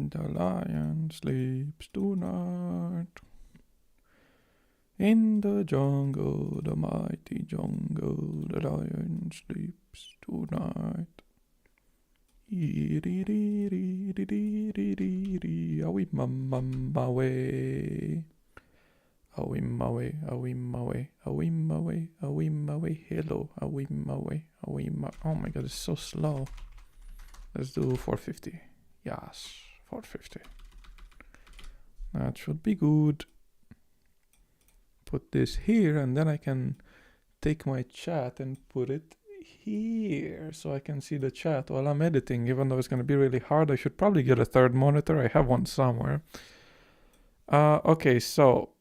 The lion sleeps tonight. In the jungle, the mighty jungle, the lion sleeps tonight. Awi mama way. Awi mawe, awi mawe, awi mawe, awi mawe, hello, awi mawe, awi ma. Oh my god, it's so slow. Let's do 450. Yes, 450. That should be good. Put this here, and then I can take my chat and put it here so I can see the chat while I'm editing. Even though it's going to be really hard, I should probably get a third monitor. I have one somewhere. Okay, so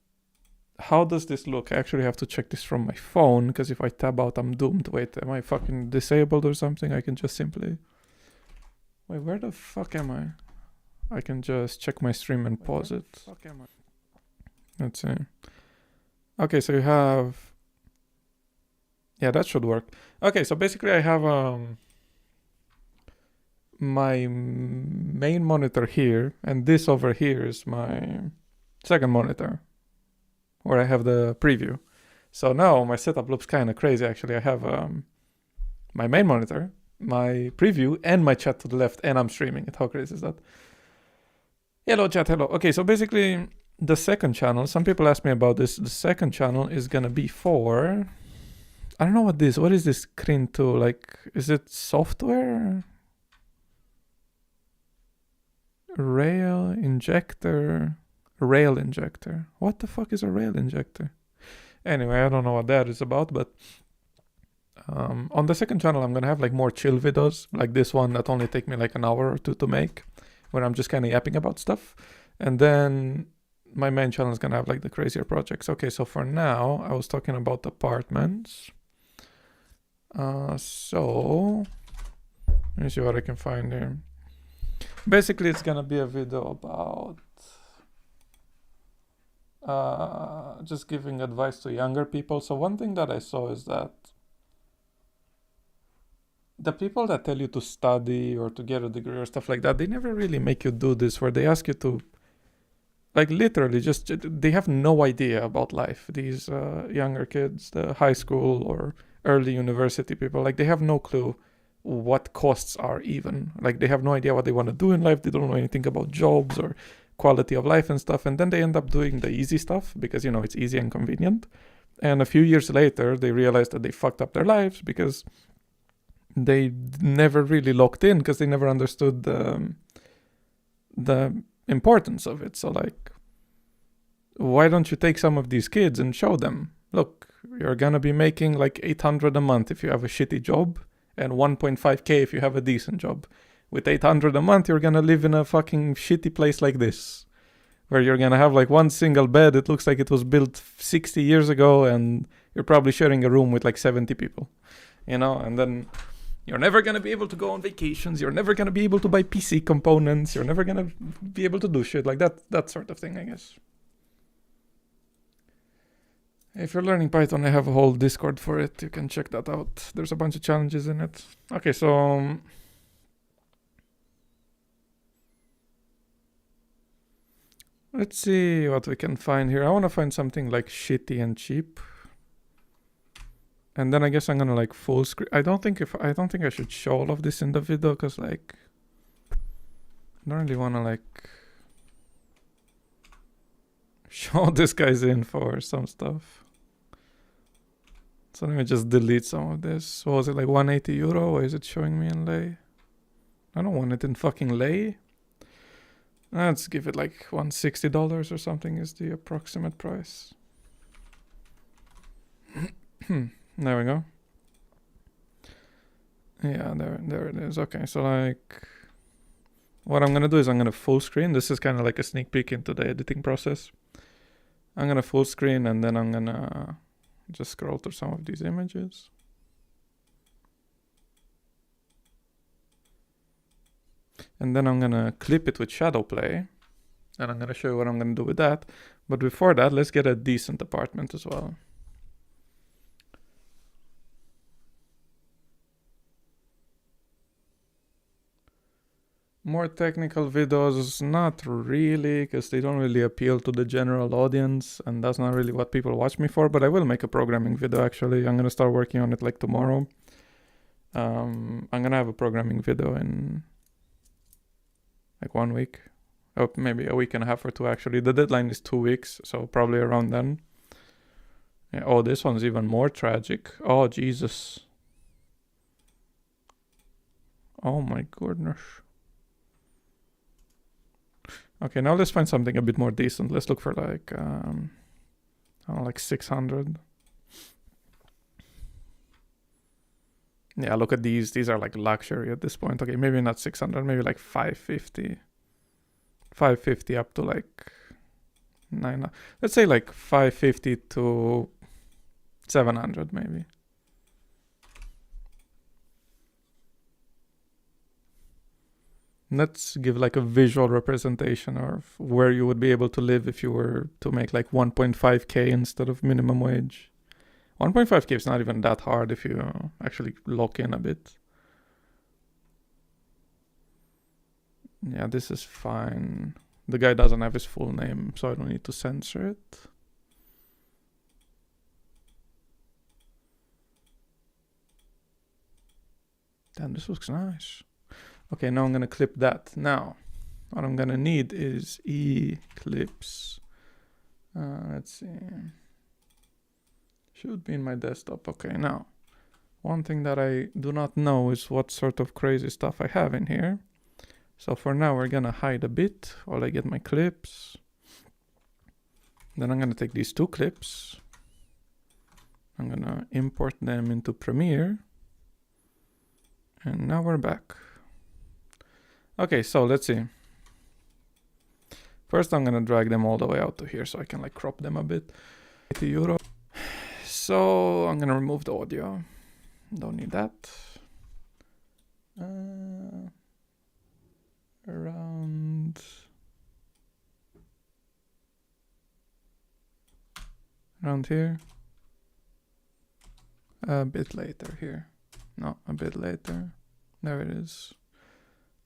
how does this look? I actually have to check this from my phone, because if I tab out, I'm doomed. Wait, am I fucking disabled or something? I can just simply... Wait, where the fuck am I? I can just check my stream and pause it. Let's see. Okay, so you have... Yeah, that should work. Okay, so basically I have my main monitor here, and this over here is my second monitor, where I have the preview. So now my setup looks kind of crazy, actually. I have my main monitor, my preview, and my chat to the left, and I'm streaming it. How crazy is that? Hello, chat, hello. Okay, so basically... The second channel, some people ask me about this. The second channel is gonna be for... I don't know what is this screen to? Like, is it software? Rail injector. What the fuck is a rail injector? Anyway, I don't know what that is about, but... on the second channel, I'm gonna have like more chill videos, like this one that only take me like an hour or two to make, where I'm just kind of yapping about stuff. And then... my main channel is gonna have like the crazier projects. Okay, so for now, I was talking about apartments. So let me see what I can find here. Basically, it's gonna be a video about just giving advice to younger people. So one thing that I saw is that the people that tell you to study or to get a degree or stuff like that, they never really make you do this, where they ask you to, like, literally just, they have no idea about life. These younger kids, the high school or early university people, like, they have no clue what costs are even. Like, they have no idea what they want to do in life. They don't know anything about jobs or quality of life and stuff. And then they end up doing the easy stuff because, you know, it's easy and convenient. And a few years later, they realize that they fucked up their lives because they never really locked in, because they never understood the importance of it. So, like, why don't you take some of these kids and show them, look, you're gonna be making like 800 a month if you have a shitty job, and 1.5k if you have a decent job. With 800 a month, you're gonna live in a fucking shitty place like this, where you're gonna have like one single bed. It looks like it was built 60 years ago, and you're probably sharing a room with like 70 people, you know. And then you're never gonna be able to go on vacations. You're never gonna be able to buy PC components. You're never gonna be able to do shit like that sort of thing, I guess. If you're learning Python, I have a whole Discord for it. You can check that out. There's a bunch of challenges in it. Okay, so... let's see what we can find here. I want to find something like shitty and cheap. And then I guess I'm gonna like full screen. I don't think I should show all of this in the video, because like I don't really wanna like show this guy's info or some stuff. So let me just delete some of this. What was it, like 180 euro? Why is it showing me in lei? I don't want it in fucking lei. Let's give it like $160 or something is the approximate price. There we go. Yeah, there it is. Okay, so like what I'm gonna do is I'm gonna full screen. This is kind of like a sneak peek into the editing process. I'm gonna full screen, and then I'm gonna just scroll through some of these images. And then I'm gonna clip it with Shadowplay, and I'm gonna show you what I'm gonna do with that. But before that, let's get a decent apartment as well. More technical videos, not really, because they don't really appeal to the general audience, and that's not really what people watch me for, but I will make a programming video actually. I'm gonna start working on it like tomorrow. I'm gonna have a programming video in like 1 week. Oh, maybe a week and a half or two actually. The deadline is 2 weeks, so probably around then. Yeah, oh, this one's even more tragic. Oh, Jesus. Oh my goodness. Okay, now let's find something a bit more decent. Let's look for like, I don't know, like 600. Yeah, look at these. These are like luxury at this point. Okay, maybe not 600, maybe like 550. 550 up to like 9. Let's say like 550 to 700 maybe. Let's give like a visual representation of where you would be able to live if you were to make like 1.5k instead of minimum wage. 1.5k is not even that hard if you actually lock in a bit. Yeah, this is fine. The guy doesn't have his full name, so I don't need to censor it. Damn, this looks nice. Okay, now I'm gonna clip that. Now, what I'm gonna need is Eclipse. Let's see. Should be in my desktop. Okay, now, one thing that I do not know is what sort of crazy stuff I have in here. So for now, we're gonna hide a bit while I get my clips. Then I'm gonna take these 2 clips. I'm gonna import them into Premiere. And now we're back. Okay, so let's see. First, I'm gonna drag them all the way out to here so I can like crop them a bit. €80. So I'm gonna remove the audio. Don't need that. Around here. A bit later here. No, a bit later. There it is.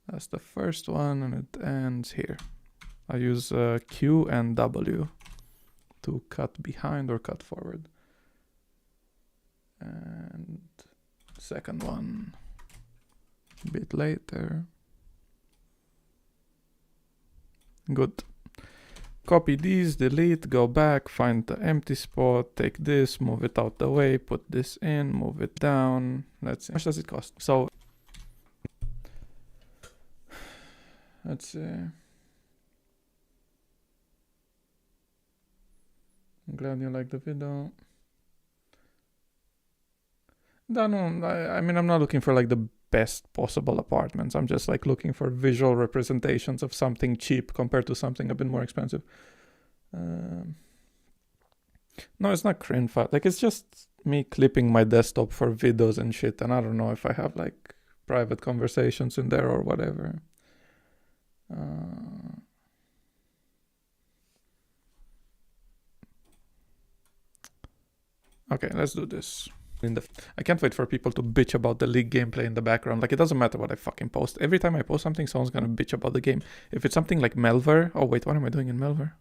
That's the first one, and it ends here. I use Q and W to cut behind or cut forward. And second one, a bit later. Good. Copy these, delete, go back, find the empty spot, take this, move it out the way, put this in, move it down. Let's see. How much does it cost? So, let's see. I'm glad you liked the video. No, I mean, I'm not looking for like the best possible apartments. I'm just like looking for visual representations of something cheap compared to something a bit more expensive. No, it's not Crinfat. Like, it's just me clipping my desktop for videos and shit. And I don't know if I have like private conversations in there or whatever. Okay, let's do this. I can't wait for people to bitch about the League gameplay in the background. Like, it doesn't matter what I fucking post. Every time I post something, someone's gonna bitch about the game. If it's something like Melver... Oh, wait, what am I doing in Melver?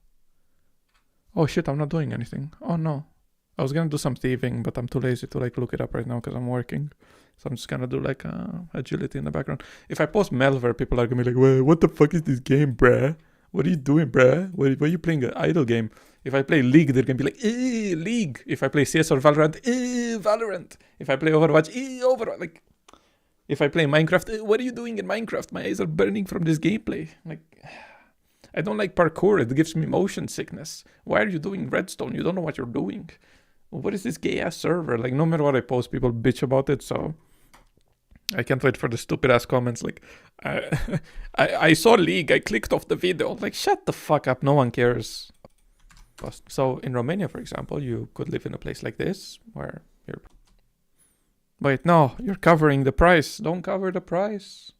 Oh, shit, I'm not doing anything. Oh, no. I was gonna do some thieving, but I'm too lazy to, like, look it up right now because I'm working. So I'm just gonna do, like, agility in the background. If I post Melver, people are gonna be like, well, what the fuck is this game, bruh? What are you doing, bruh? Why are you playing an idle game? If I play League, they're gonna be like, League. If I play CS or Valorant, Valorant. If I play Overwatch, Overwatch. Like, if I play Minecraft, what are you doing in Minecraft? My eyes are burning from this gameplay. Like, I don't like parkour. It gives me motion sickness. Why are you doing Redstone? You don't know what you're doing. What is this gay-ass server? Like, no matter what I post, people bitch about it, so... I can't wait for the stupid-ass comments like, I saw League, I clicked off the video. Like, shut the fuck up, no one cares. So, in Romania, for example, you could live in a place like this, where you're... Wait, no, you're covering the price. Don't cover the price.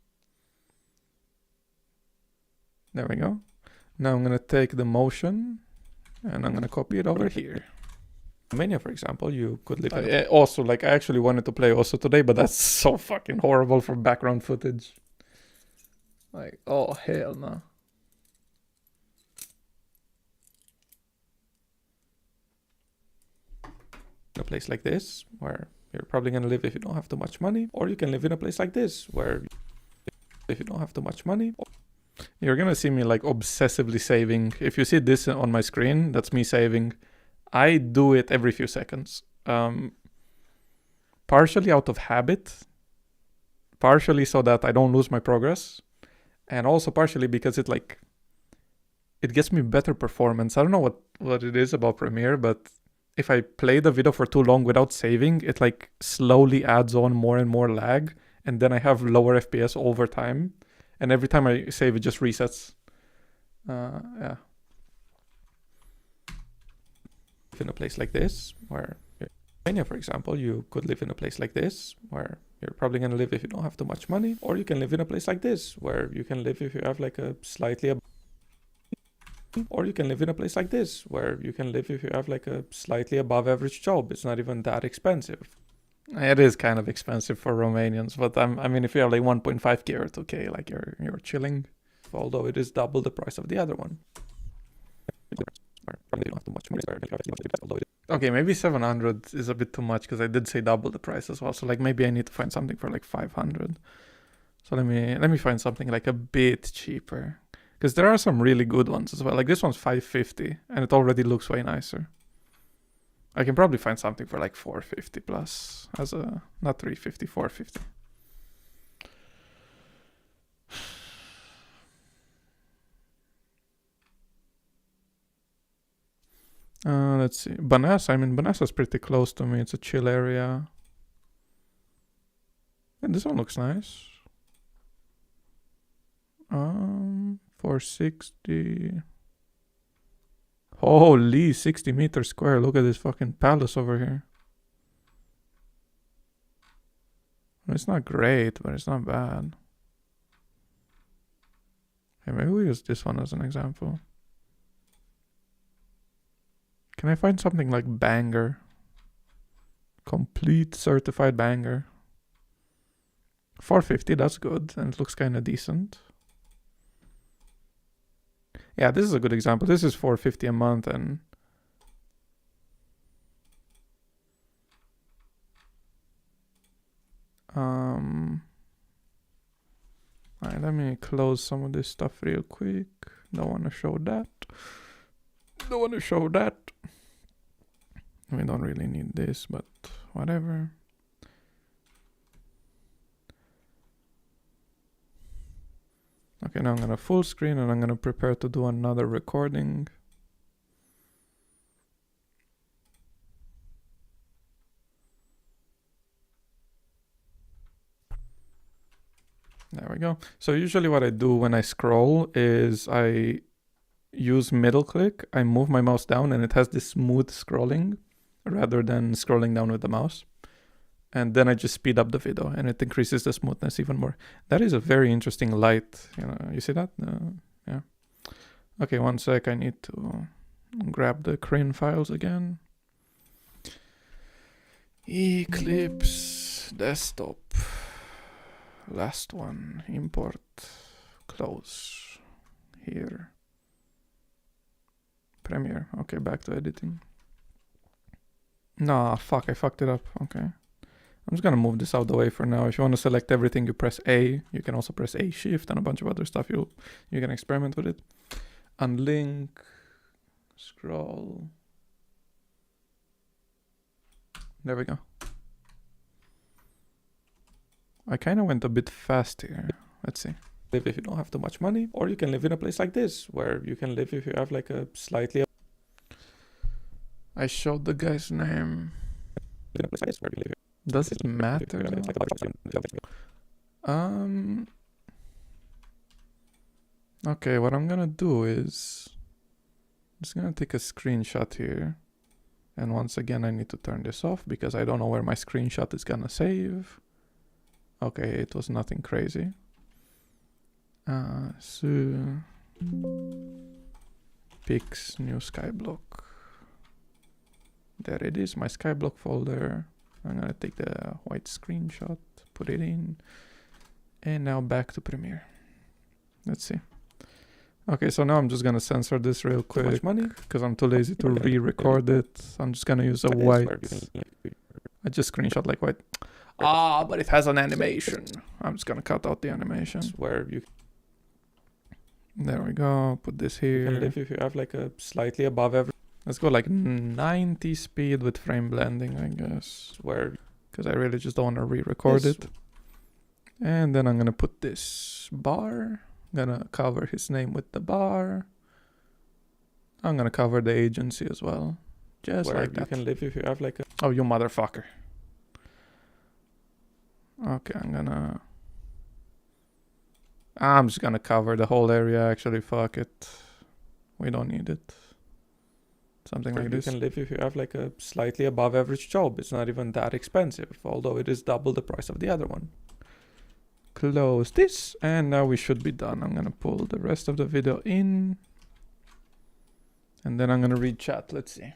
There we go. Now I'm gonna take the motion, and I'm gonna copy it over here. Romania, for example, you could live in also, like, I actually wanted to play also today, but that's so fucking horrible for background footage. Like, oh hell no. A place like this, where you're probably gonna live if you don't have too much money, or you can live in a place like this, where if you don't have too much money, you're gonna see me like obsessively saving. If you see this on my screen, that's me saving. I do it every few seconds. Partially out of habit, partially so that I don't lose my progress, and also partially because it gets me better performance. I don't know what it is about Premiere, but if I play the video for too long without saving, it like slowly adds on more and more lag, and then I have lower FPS over time, and every time I save it just resets. Yeah. In a place like this, where Romania, for example, you could live in a place like this, where you're probably gonna live if you don't have too much money, or you can live in a place like this, where you can live if you have like a slightly or you can live in a place like this, where you can live if you have like a slightly above average job. It's not even that expensive. It is kind of expensive for Romanians, but I mean, if you have like 1.5k or 2k, like you're chilling. Although it is double the price of the other one. Okay, maybe 700 is a bit too much because I did say double the price as well. So like maybe I need to find something for like 500. So let me find something like a bit cheaper. Because there are some really good ones as well. Like this one's 550 and it already looks way nicer. I can probably find something for like 450 plus as a, not 350, 450. Let's see. Banassa, I mean, Banassa's pretty close to me. It's a chill area. And this one looks nice. 460. Holy, 60 meters square. Look at this fucking palace over here. It's not great, but it's not bad. Okay, maybe we use this one as an example. Can I find something like banger? Complete certified banger. 450, that's good. And it looks kind of decent. Yeah, this is a good example. This is 450 a month and... Alright, let me close some of this stuff real quick. Don't want to show that. Don't want to show that. We don't really need this, but whatever. Okay, now I'm gonna full screen and I'm gonna prepare to do another recording. There we go. So usually what I do when I scroll is I use middle click, I move my mouse down and it has this smooth scrolling rather than scrolling down with the mouse. And then I just speed up the video and it increases the smoothness even more. That is a very interesting light. You see that? Yeah. Okay, one sec. I need to grab the Crane files again. Eclipse desktop. Last one. Import. Close. Here. Premiere. Okay, back to editing. Nah, fuck. I fucked it up. Okay. I'm just gonna move this out of the way for now. If you want to select everything, you press A. You can also press A shift and a bunch of other stuff. You can experiment with it. Unlink. Scroll. There we go. I kind of went a bit fast here. Let's see. Live if you don't have too much money, or you can live in a place like this, where you can live if you have like a slightly... I showed the guy's name. Does it matter? Okay, what I'm gonna do is... I'm just gonna take a screenshot here. And once again, I need to turn this off because I don't know where my screenshot is gonna save. Okay, it was nothing crazy. So... Pix, new Skyblock. There it is, my Skyblock folder. I'm gonna take the white screenshot, put it in, and now back to Premiere. Let's see. Okay, so now I'm just gonna censor this real quick. Too much money because I'm too lazy to re-record it. I'm just gonna use a white. I just screenshot like white. Ah, but it has an animation. I'm just gonna cut out the animation. Where you. There we go. Put this here. You can live if you have like a slightly above average. Let's go like 90 speed with frame blending, I guess. Where, because I really just don't want to re-record it. And then I'm gonna put this bar. I'm gonna cover his name with the bar. I'm gonna cover the agency as well. Just like that. You can live if you have like a... Oh, you motherfucker. Okay, I'm just gonna cover the whole area, actually, fuck it. We don't need it. Something like this. You can live if you have like a slightly above average job. It's not even that expensive, although it is double the price of the other one. Close this, and now we should be done. I'm gonna pull the rest of the video in. And then I'm gonna read chat, let's see.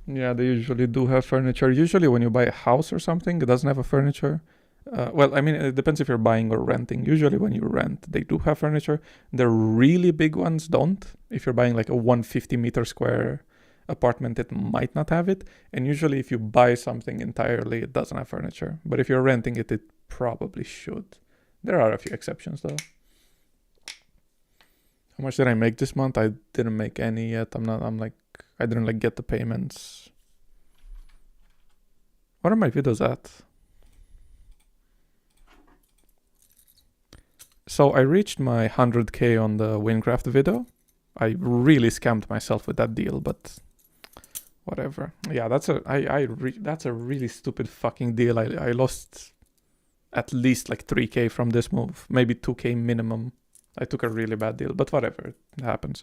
Yeah, they usually do have furniture. Usually when you buy a house or something, it doesn't have a furniture. Well, I mean, it depends if you're buying or renting. Usually when you rent, they do have furniture. The really big ones don't. If you're buying like a 150 meter square apartment, it might not have it. And usually if you buy something entirely, it doesn't have furniture. But if you're renting it, it probably should. There are a few exceptions though. How much did I make this month? I didn't make any yet. I didn't like get the payments. What are my videos at? So I reached my 100k on the Winecraft video. I really scammed myself with that deal, but whatever. Yeah, that's a really stupid fucking deal. I lost at least like 3k from this move, maybe 2k minimum. I took a really bad deal, but whatever, it happens.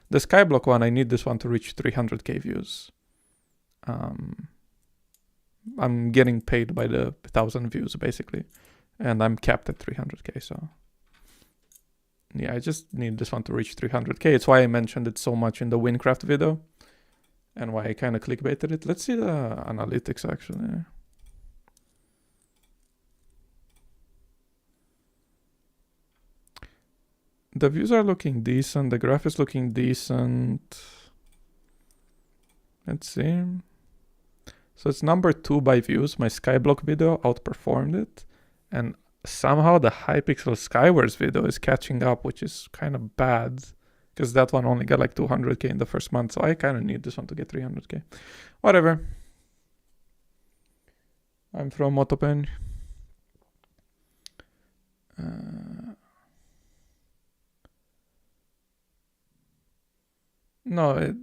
The Skyblock one, I need this one to reach 300k views. I'm getting paid by the 1,000 views basically, and I'm capped at 300k, so yeah, I just need this one to reach 300k. It's why I mentioned it so much in the Winecraft video, and why I kind of clickbaited it. Let's see the analytics actually. The views are looking decent. The graph is looking decent. Let's see. So it's number 2 by views. My Skyblock video outperformed it. And somehow the Hypixel Skywars video is catching up, which is kind of bad. Because that one only got like 200k in the first month. So I kind of need this one to get 300k. Whatever. I'm from Motopen. No,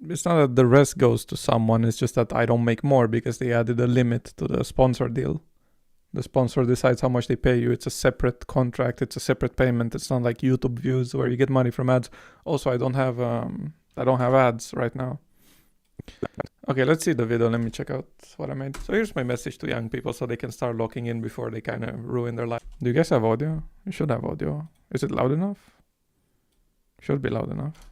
it's not that the rest goes to someone. It's just that I don't make more because they added a limit to the sponsor deal. The sponsor decides how much they pay you. It's a separate contract. It's a separate payment. It's not like YouTube views where you get money from ads. Also, I don't have ads right now. Okay, let's see the video. Let me check out what I made. So here's my message to young people so they can start locking in before they kind of ruin their life. Do you guys have audio? You should have audio. Is it loud enough? Should be loud enough.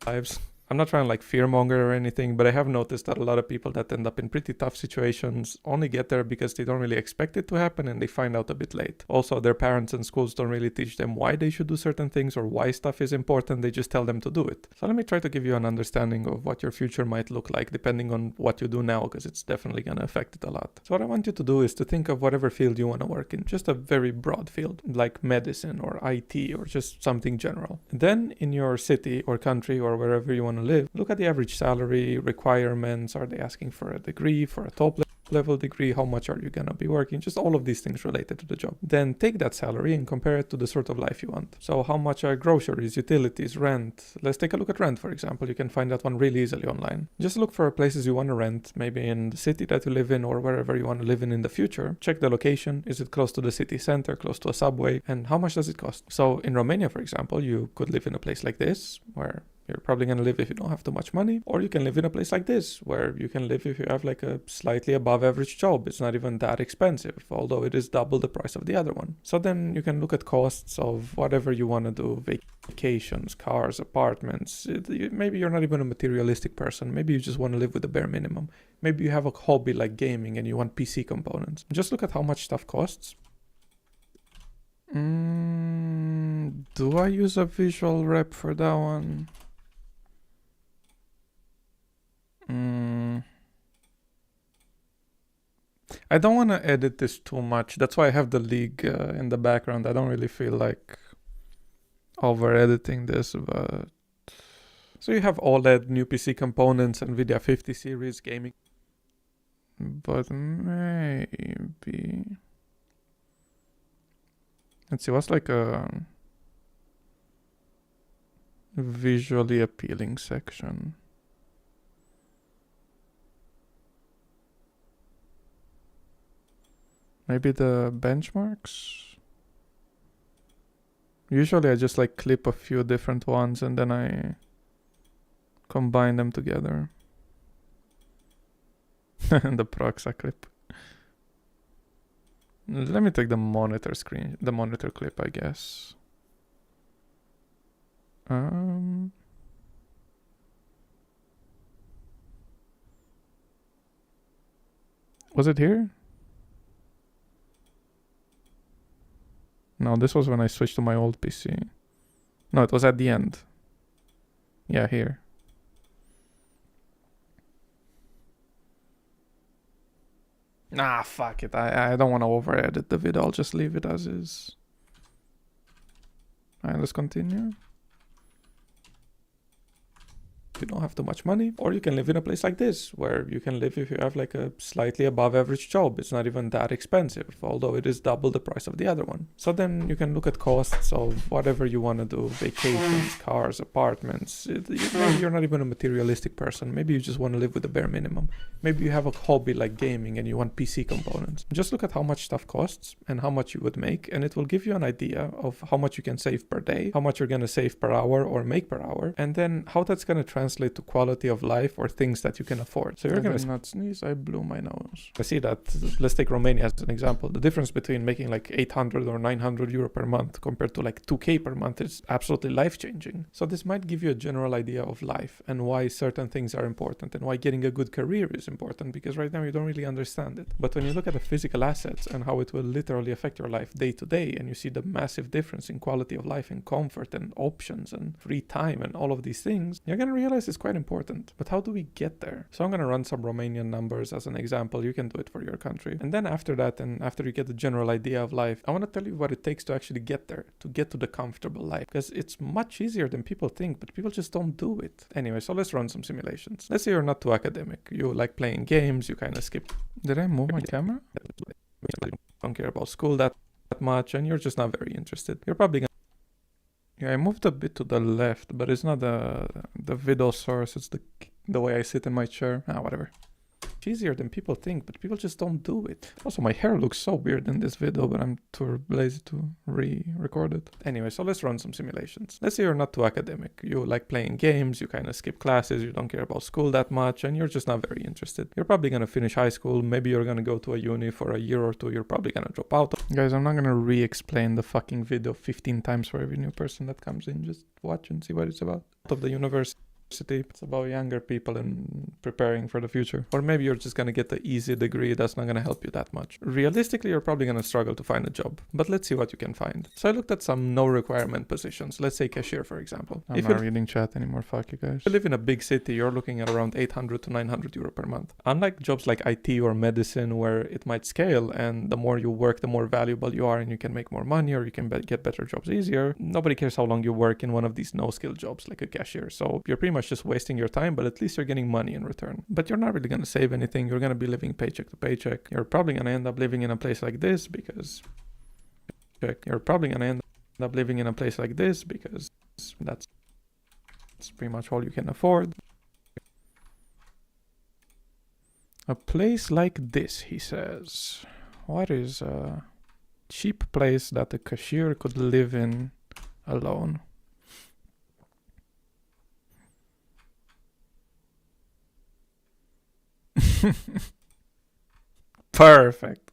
Lives. I'm not trying to like fearmonger or anything, but I have noticed that a lot of people that end up in pretty tough situations only get there because they don't really expect it to happen and they find out a bit late. Also, their parents and schools don't really teach them why they should do certain things or why stuff is important. They just tell them to do it. So let me try to give you an understanding of what your future might look like depending on what you do now, because it's definitely going to affect it a lot. So what I want you to do is to think of whatever field you want to work in, just a very broad field like medicine or IT or just something general. And then in your city or country or wherever you want to live, look at the average salary, requirements. Are they asking for a degree, for a top level degree? How much are you going to be working? Just all of these things related to the job. Then take that salary and compare it to the sort of life you want. So how much are groceries, utilities, rent? Let's take a look at rent, for example. You can find that one really easily online. Just look for places you want to rent, maybe in the city that you live in or wherever you want to live in the future. Check the location. Is it close to the city center, close to a subway? And how much does it cost? So in Romania, for example, you could live in a place like this where you're probably going to live if you don't have too much money, or you can live in a place like this where you can live if you have like a slightly above average job. It's not even that expensive, although it is double the price of the other one. So then you can look at costs of whatever you want to do, vacations, cars, apartments. Maybe you're not even a materialistic person. Maybe you just want to live with the bare minimum. Maybe you have a hobby like gaming and you want PC components. Just look at how much stuff costs. Do I use a visual rep for that one? I don't want to edit this too much. That's why I have the league in the background. I don't really feel like over editing this, but so you have OLED, new PC components, NVIDIA 50 series gaming, but maybe let's see what's like a visually appealing section. Maybe the benchmarks. Usually I just like clip a few different ones and then I combine them together. The Proxa clip. Let me take the monitor clip, I guess. Was it here? No, this was when I switched to my old PC. No, it was at the end. Yeah, here. Nah, fuck it. I don't want to over edit the video. I'll just leave it as is. Alright, let's continue. You don't have too much money, or you can live in a place like this, where you can live if you have like a slightly above average job. It's not even that expensive, although it is double the price of the other one. So then you can look at costs of whatever you want to do, vacations, cars, apartments. Maybe you're not even a materialistic person. Maybe you just want to live with the bare minimum. Maybe you have a hobby like gaming and you want PC components. Just look at how much stuff costs and how much you would make, and it will give you an idea of how much you can save per day, how much you're going to save per hour or make per hour, and then how that's going to translate to quality of life or things that you can afford. So you're going to not sneeze. I blew my nose. I see that. Let's take Romania as an example. The difference between making like 800 or 900 euro per month compared to like 2k per month is absolutely life-changing. So this might give you a general idea of life and why certain things are important and why getting a good career is important, because right now you don't really understand it. But when you look at the physical assets and how it will literally affect your life day to day, and you see the massive difference in quality of life and comfort and options and free time and all of these things, you're going to realize it's quite important. But how do we get there? So I'm going to run some Romanian numbers as an example. You can do it for your country. And then after that, and after you get the general idea of life, I want to tell you what it takes to actually get there, to get to the comfortable life, because it's much easier than people think, but people just don't do it. Anyway, so let's run some simulations. Let's say you're not too academic. You like playing games, you kind of skip. Did I move my camera? Don't care about school that much, and you're just not very interested. You're probably gonna... Yeah, I moved a bit to the left, but it's not the video source, it's the way I sit in my chair. Whatever. It's easier than people think, but people just don't do it. Also, my hair looks so weird in this video, but I'm too lazy to re-record it. Anyway, so let's run some simulations. Let's say you're not too academic. You like playing games, you kind of skip classes, you don't care about school that much, and you're just not very interested. You're probably gonna finish high school, maybe you're gonna go to a uni for a year or two, you're probably gonna drop out. Guys, I'm not gonna re-explain the fucking video 15 times for every new person that comes in. Just watch and see what it's about. Out of the university. It's about younger people and preparing for the future. Or maybe you're just gonna get the easy degree that's not gonna help you that much. Realistically, you're probably gonna struggle to find a job, but let's see what you can find. So I looked at some no requirement positions. Let's say cashier, for example. I'm not reading chat anymore, fuck you guys. If you live in a big city, you're looking at around 800 to 900 euro per month. Unlike jobs like IT or medicine, where it might scale and the more you work, the more valuable you are and you can make more money or you can get better jobs easier. Nobody cares how long you work in one of these no-skill jobs like a cashier. So you're pretty much just wasting your time, but at least you're getting money in return. But you're not really going to save anything. You're going to be living paycheck to paycheck. You're probably going to end up living in a place like this because that's pretty much all you can afford. A place like this, he says. What is a cheap place that a cashier could live in alone? Perfect.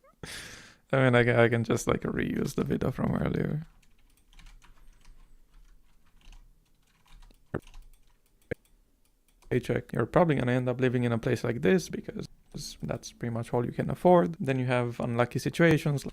I mean, I can just like reuse the video from earlier. Paycheck. You're probably gonna end up living in a place like this because that's pretty much all you can afford. Then you have unlucky situations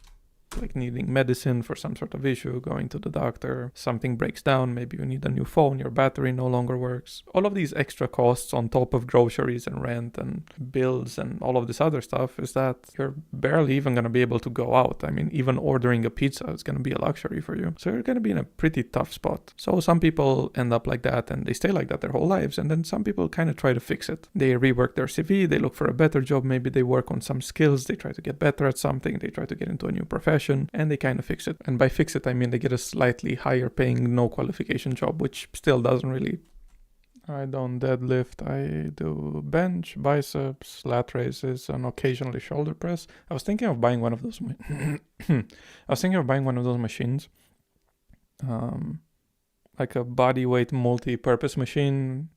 like needing medicine for some sort of issue, going to the doctor, something breaks down, maybe you need a new phone, your battery no longer works. All of these extra costs on top of groceries and rent and bills and all of this other stuff is that you're barely even going to be able to go out. I mean, even ordering a pizza is going to be a luxury for you. So you're going to be in a pretty tough spot. So some people end up like that and they stay like that their whole lives. And then some people kind of try to fix it. They rework their CV, they look for a better job, maybe they work on some skills, they try to get better at something, they try to get into a new profession, and they kind of fix it. And by fix it, I mean they get a slightly higher paying, no qualification job, which still doesn't really... I don't deadlift, I do bench, biceps, lat raises, and occasionally shoulder press. I was thinking of buying one of those machines. Like a body weight multi-purpose machine.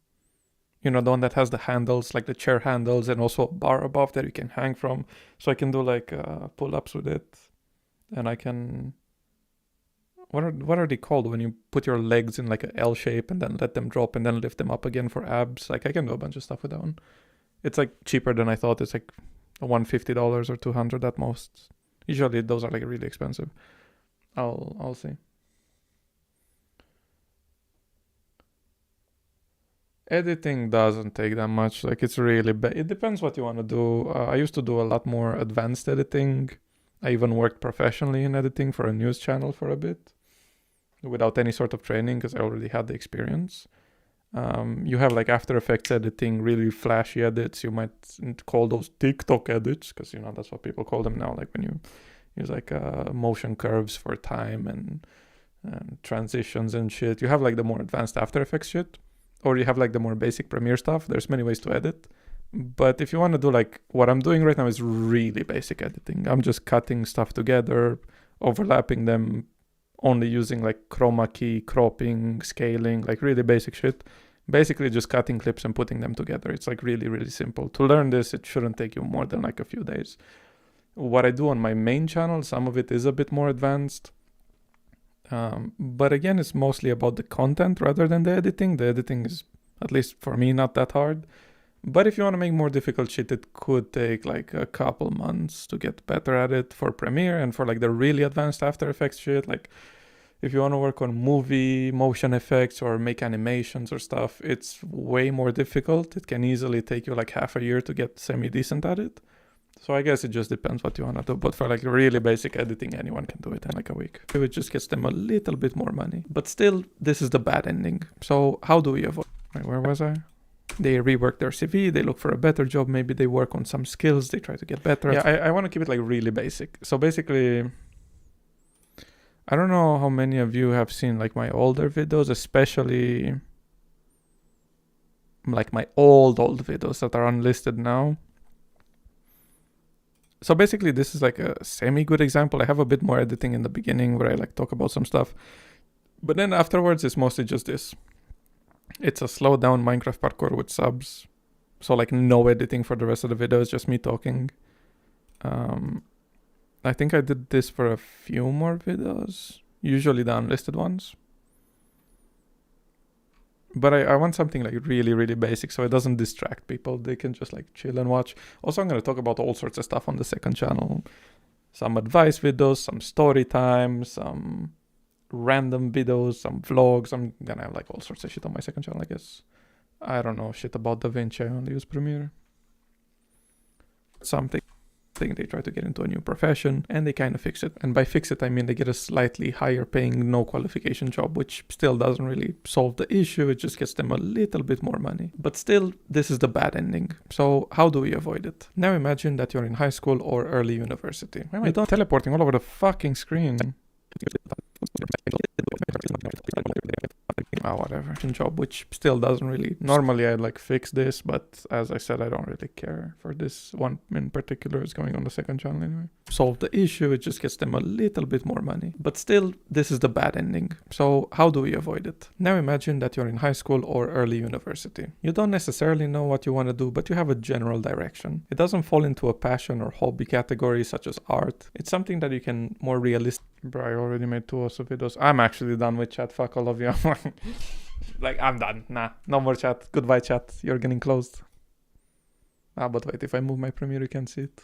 You know, the one that has the handles, like the chair handles, and also a bar above that you can hang from. So I can do like pull-ups with it. And I can... What are they called when you put your legs in like an L shape and then let them drop and then lift them up again for abs? Like I can do a bunch of stuff with that one. It's like cheaper than I thought. It's like $150 or $200 at most. Usually those are like really expensive. I'll see. Editing doesn't take that much. Like it's really it depends what you want to do. I used to do a lot more advanced editing. I even worked professionally in editing for a news channel for a bit without any sort of training because I already had the experience. You have like After Effects editing, really flashy edits. You might call those TikTok edits because, you know, that's what people call them now. Like when you use like motion curves for time and transitions and shit. You have like the more advanced After Effects shit, or you have like the more basic Premiere stuff. There's many ways to edit. But if you want to do like what I'm doing right now is really basic editing. I'm just cutting stuff together, overlapping them, only using like chroma key, cropping, scaling, like really basic shit. Basically just cutting clips and putting them together. It's like really, really simple. To learn this, it shouldn't take you more than like a few days. What I do on my main channel, some of it is a bit more advanced. But again, it's mostly about the content rather than the editing. The editing is, at least for me, not that hard. But if you want to make more difficult shit, it could take like a couple months to get better at it for Premiere, and for like the really advanced After Effects shit, like if you want to work on movie motion effects or make animations or stuff, it's way more difficult. It can easily take you like half a year to get semi-decent at it. So I guess it just depends what you want to do. But for like really basic editing, anyone can do it in like a week. It just gets them a little bit more money. But still, this is the bad ending. So how do we avoid... Wait, where was I? They rework their CV, they look for a better job, maybe they work on some skills, they try to get better. Yeah, I want to keep it like really basic. So basically, I don't know how many of you have seen like my older videos, especially like my old videos that are unlisted now. So basically this is like a semi-good example. I have a bit more editing in the beginning where I like talk about some stuff. But then afterwards it's mostly just this. It's a slowed down Minecraft parkour with subs. So like no editing for the rest of the video, it's just me talking. I think I did this for a few more videos, usually the unlisted ones. But I want something like really, really basic so it doesn't distract people. They can just like chill and watch. Also, I'm going to talk about all sorts of stuff on the second channel. Some advice videos, some story time, some random videos, some vlogs. I'm gonna have like all sorts of shit on my second channel, I guess. I don't know shit about DaVinci, I only use Premiere. Something they try to get into a new profession and they kind of fix it. And by fix it, I mean they get a slightly higher paying, no qualification job, which still doesn't really solve the issue. It just gets them a little bit more money. But still, this is the bad ending. So how do we avoid it? Now imagine that you're in high school or early university. Why am I teleporting all over the fucking screen? Whatever. Job, which still doesn't really... Normally I'd like fix this, but as I said, I don't really care for this one in particular. It's going on the second channel anyway. Solve the issue, it just gets them a little bit more money. But still, this is the bad ending. So how do we avoid it? Now imagine that you're in high school or early university. You don't necessarily know what you want to do, but you have a general direction. It doesn't fall into a passion or hobby category such as art. It's something that you can more realistic... Bro, I already made 2 awesome videos. I'm actually done with chat. Fuck all of you. Like, I'm done. Nah, no more chat. Goodbye, chat. You're getting closed. But wait, if I move my Premiere, you can see it.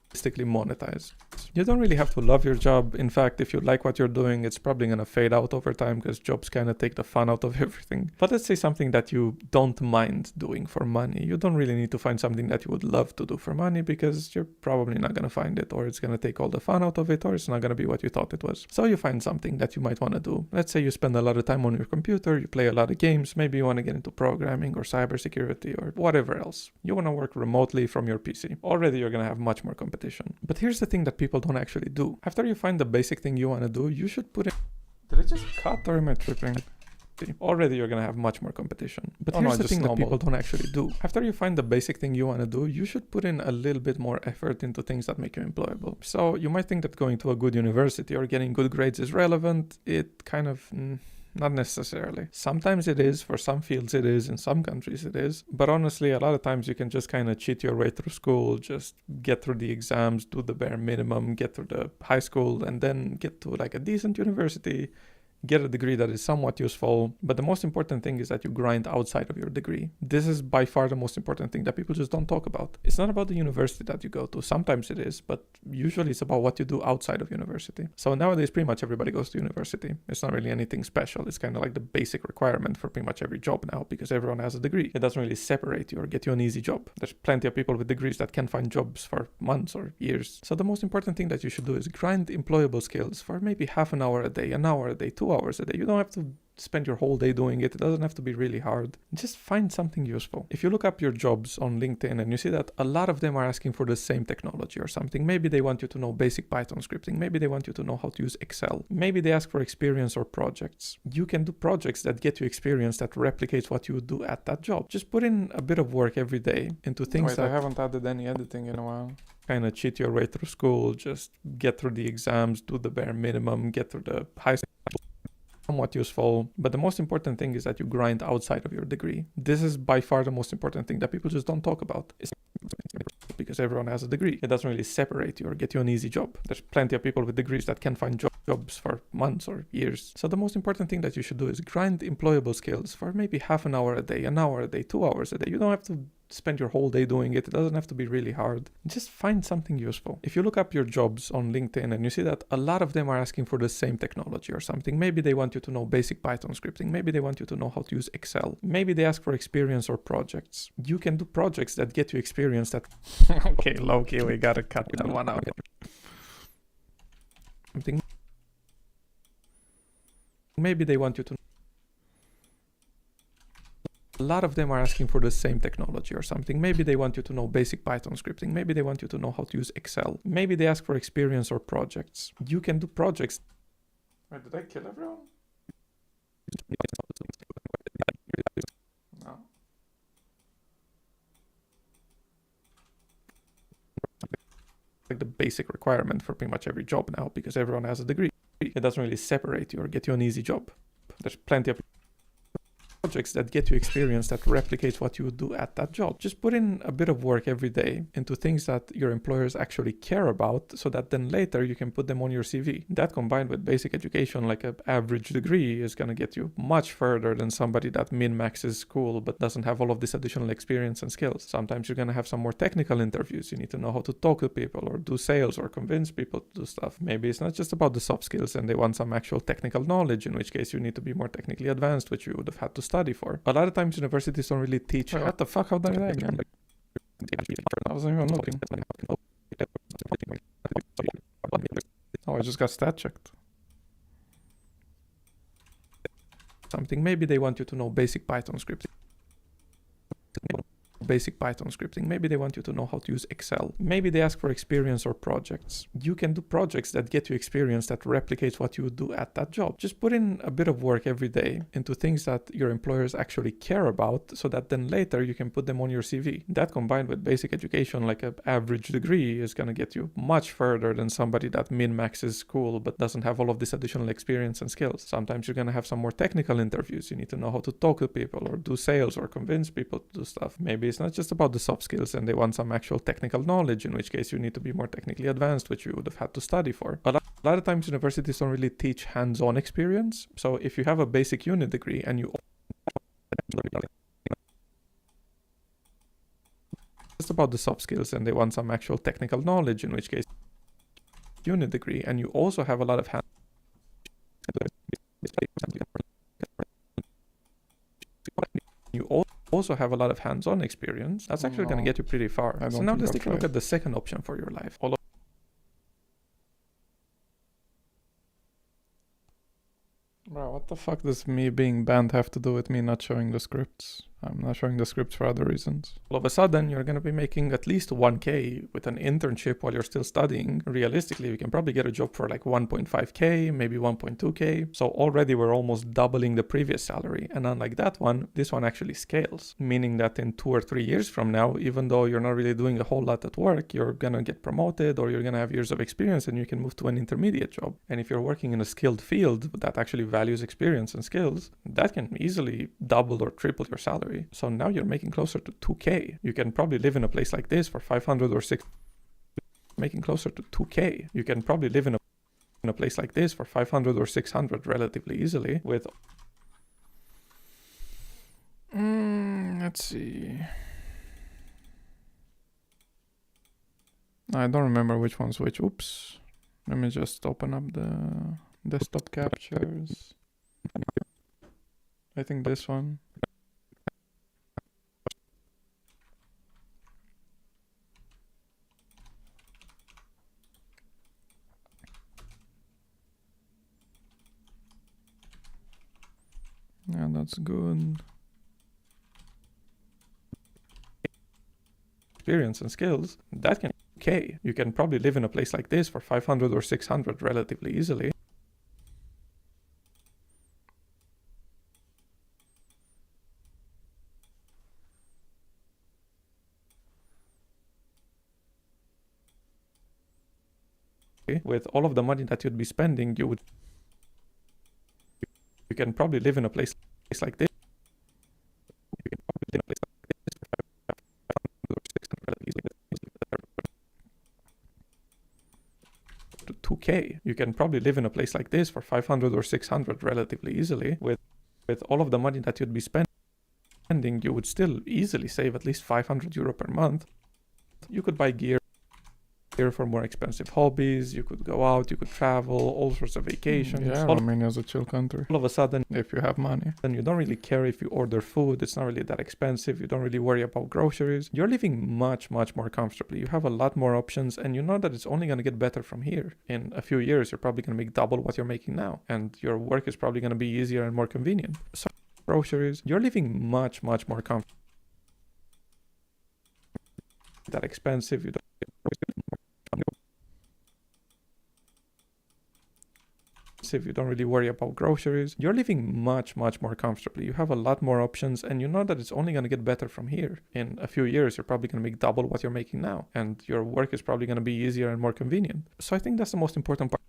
Realistically monetize. You don't really have to love your job. In fact, if you like what you're doing, it's probably going to fade out over time because jobs kind of take the fun out of everything. But let's say something that you don't mind doing for money. You don't really need to find something that you would love to do for money because you're probably not going to find it, or it's going to take all the fun out of it, or it's not going to be what you thought it was. So you find something that you might want to do. Let's say you spend a lot of time on your computer, you play a lot of games, maybe you want to get into programming or cybersecurity or whatever else. You want to work remotely from your PC. Already you're going to have much more competition. But here's the thing that people don't actually do. After you find the basic thing you want to do, you should put in... Did I just cut or am I tripping? Already you're going to have much more competition. But here's the thing that people don't actually do. After you find the basic thing you want to do, you should put in a little bit more effort into things that make you employable. So you might think that going to a good university or getting good grades is relevant. It kind of... not necessarily. Sometimes it is, for some fields it is, in some countries it is. But honestly, a lot of times you can just kind of cheat your way through school, just get through the exams, do the bare minimum, get through the high school, and then get to like a decent university, get a degree that is somewhat useful. But the most important thing is that you grind outside of your degree. This is by far the most important thing that people just don't talk about. It's not about the university that you go to. Sometimes it is, but usually it's about what you do outside of university. So nowadays, pretty much everybody goes to university. It's not really anything special. It's kind of like the basic requirement for pretty much every job now because everyone has a degree. It doesn't really separate you or get you an easy job. There's plenty of people with degrees that can find jobs for months or years. So the most important thing that you should do is grind employable skills for maybe half an hour a day, 2 hours a day. You don't have to spend your whole day doing it. It doesn't have to be really hard. Just find something useful. If you look up your jobs on LinkedIn and you see that a lot of them are asking for the same technology or something. Maybe they want you to know basic Python scripting. Maybe they want you to know how to use Excel. Maybe they ask for experience or projects. You can do projects that get you experience that replicates what you would do at that job. Just put in a bit of work every day into things that... I haven't added any editing in a while. Kind of cheat your way through school, just get through the exams, do the bare minimum, get through the high school. Somewhat useful, but the most important thing is that you grind outside of your degree. This is by far the most important thing that people just don't talk about. It's because everyone has a degree. It doesn't really separate you or get you an easy job. There's plenty of people with degrees that can find jobs for months or years. So the most important thing that you should do is grind employable skills for maybe half an hour a day, 2 hours a day. You don't have to spend your whole day doing it. It doesn't have to be really hard. Just find something useful. If you look up your jobs on LinkedIn and you see that a lot of them are asking for the same technology or something. Maybe they want you to know basic Python scripting. Maybe they want you to know how to use Excel. Maybe they ask for experience or projects. You can do projects that get you experience that... Okay, low-key, we gotta cut that one out. Something... Maybe they want you to... A lot of them are asking for the same technology or something. Maybe they want you to know basic Python scripting. Maybe they want you to know how to use Excel. Maybe they ask for experience or projects. You can do projects... Wait, did I kill everyone? No. Like the basic requirement for pretty much every job now because everyone has a degree. It doesn't really separate you or get you an easy job. There's plenty of projects that get you experience that replicates what you would do at that job. Just put in a bit of work every day into things that your employers actually care about so that then later you can put them on your CV. That combined with basic education, like an average degree, is going to get you much further than somebody that min-maxes school but doesn't have all of this additional experience and skills. Sometimes you're going to have some more technical interviews. You need to know how to talk to people or do sales or convince people to do stuff. Maybe it's not just about the soft skills and they want some actual technical knowledge, in which case you need to be more technically advanced, which you would have had to study for. A lot of times universities don't really teach... Wait, what the fuck? How did I again? I wasn't even looking. Oh, I just got stat checked. Something. Maybe they want you to know basic Python scripting. Basic Python scripting. Maybe they want you to know how to use Excel. Maybe they ask for experience or projects. You can do projects that get you experience that replicates what you would do at that job. Just put in a bit of work every day into things that your employers actually care about so that then later you can put them on your CV. That combined with basic education, like an average degree, is going to get you much further than somebody that min-maxes school but doesn't have all of this additional experience and skills. Sometimes you're going to have some more technical interviews. You need to know how to talk to people or do sales or convince people to do stuff. Maybe it's not just about the soft skills and they want some actual technical knowledge, in which case you need to be more technically advanced, which you would have had to study for. A lot of times universities don't really teach hands-on experience. So if you have a basic uni degree and you... Just about the soft skills and they want some actual technical knowledge, in which case uni degree and you also have a lot of also have a lot of hands-on experience, that's actually going to get you pretty far. So now let's take a look at the second option for your life. Bro, what the fuck does me being banned have to do with me not showing the scripts? I'm not showing the scripts for other reasons. All of a sudden, you're going to be making at least 1K with an internship while you're still studying. Realistically, you can probably get a job for like 1.5K, maybe 1.2K. So already we're almost doubling the previous salary. And unlike that one, this one actually scales. Meaning that in 2 or 3 years from now, even though you're not really doing a whole lot at work, you're going to get promoted or you're going to have years of experience and you can move to an intermediate job. And if you're working in a skilled field that actually values experience and skills, that can easily double or triple your salary. So now you're making closer to 2K. You can probably live in a place like this for 500 or 6. Making closer to 2K. You can probably live in a place like this for 500 or 600 relatively easily with... let's see. I don't remember which one's which. Oops. Let me just open up the desktop captures. I think this one. Yeah, that's good. Experience and skills, that can be okay. You can probably live in a place like this for 500 or 600 relatively easily. With all of the money that you'd be spending, you can probably live in a place like this. You can probably live in a place like this for 2K. You can probably live in a place like this for 500 or 600 relatively easily. With all of the money that you'd be spending, you would still easily save at least 500 euro per month. You could buy gear for more expensive hobbies, you could go out, you could travel, all sorts of vacations. Yeah, Romania is a chill country. All of a sudden, if you have money, then you don't really care if you order food, it's not really that expensive, you don't really worry about groceries. You're living much, much more comfortably. You have a lot more options and you know that it's only going to get better from here. In a few years, you're probably going to make double what you're making now and your work is probably going to be easier and more convenient. So groceries, you're living much, much more comfortable. That expensive, you don't you don't really worry about groceries. You're living much, much more comfortably. You have a lot more options and you know that it's only going to get better from here. In a few years, you're probably going to make double what you're making now and your work is probably going to be easier and more convenient. So I think that's the most important part.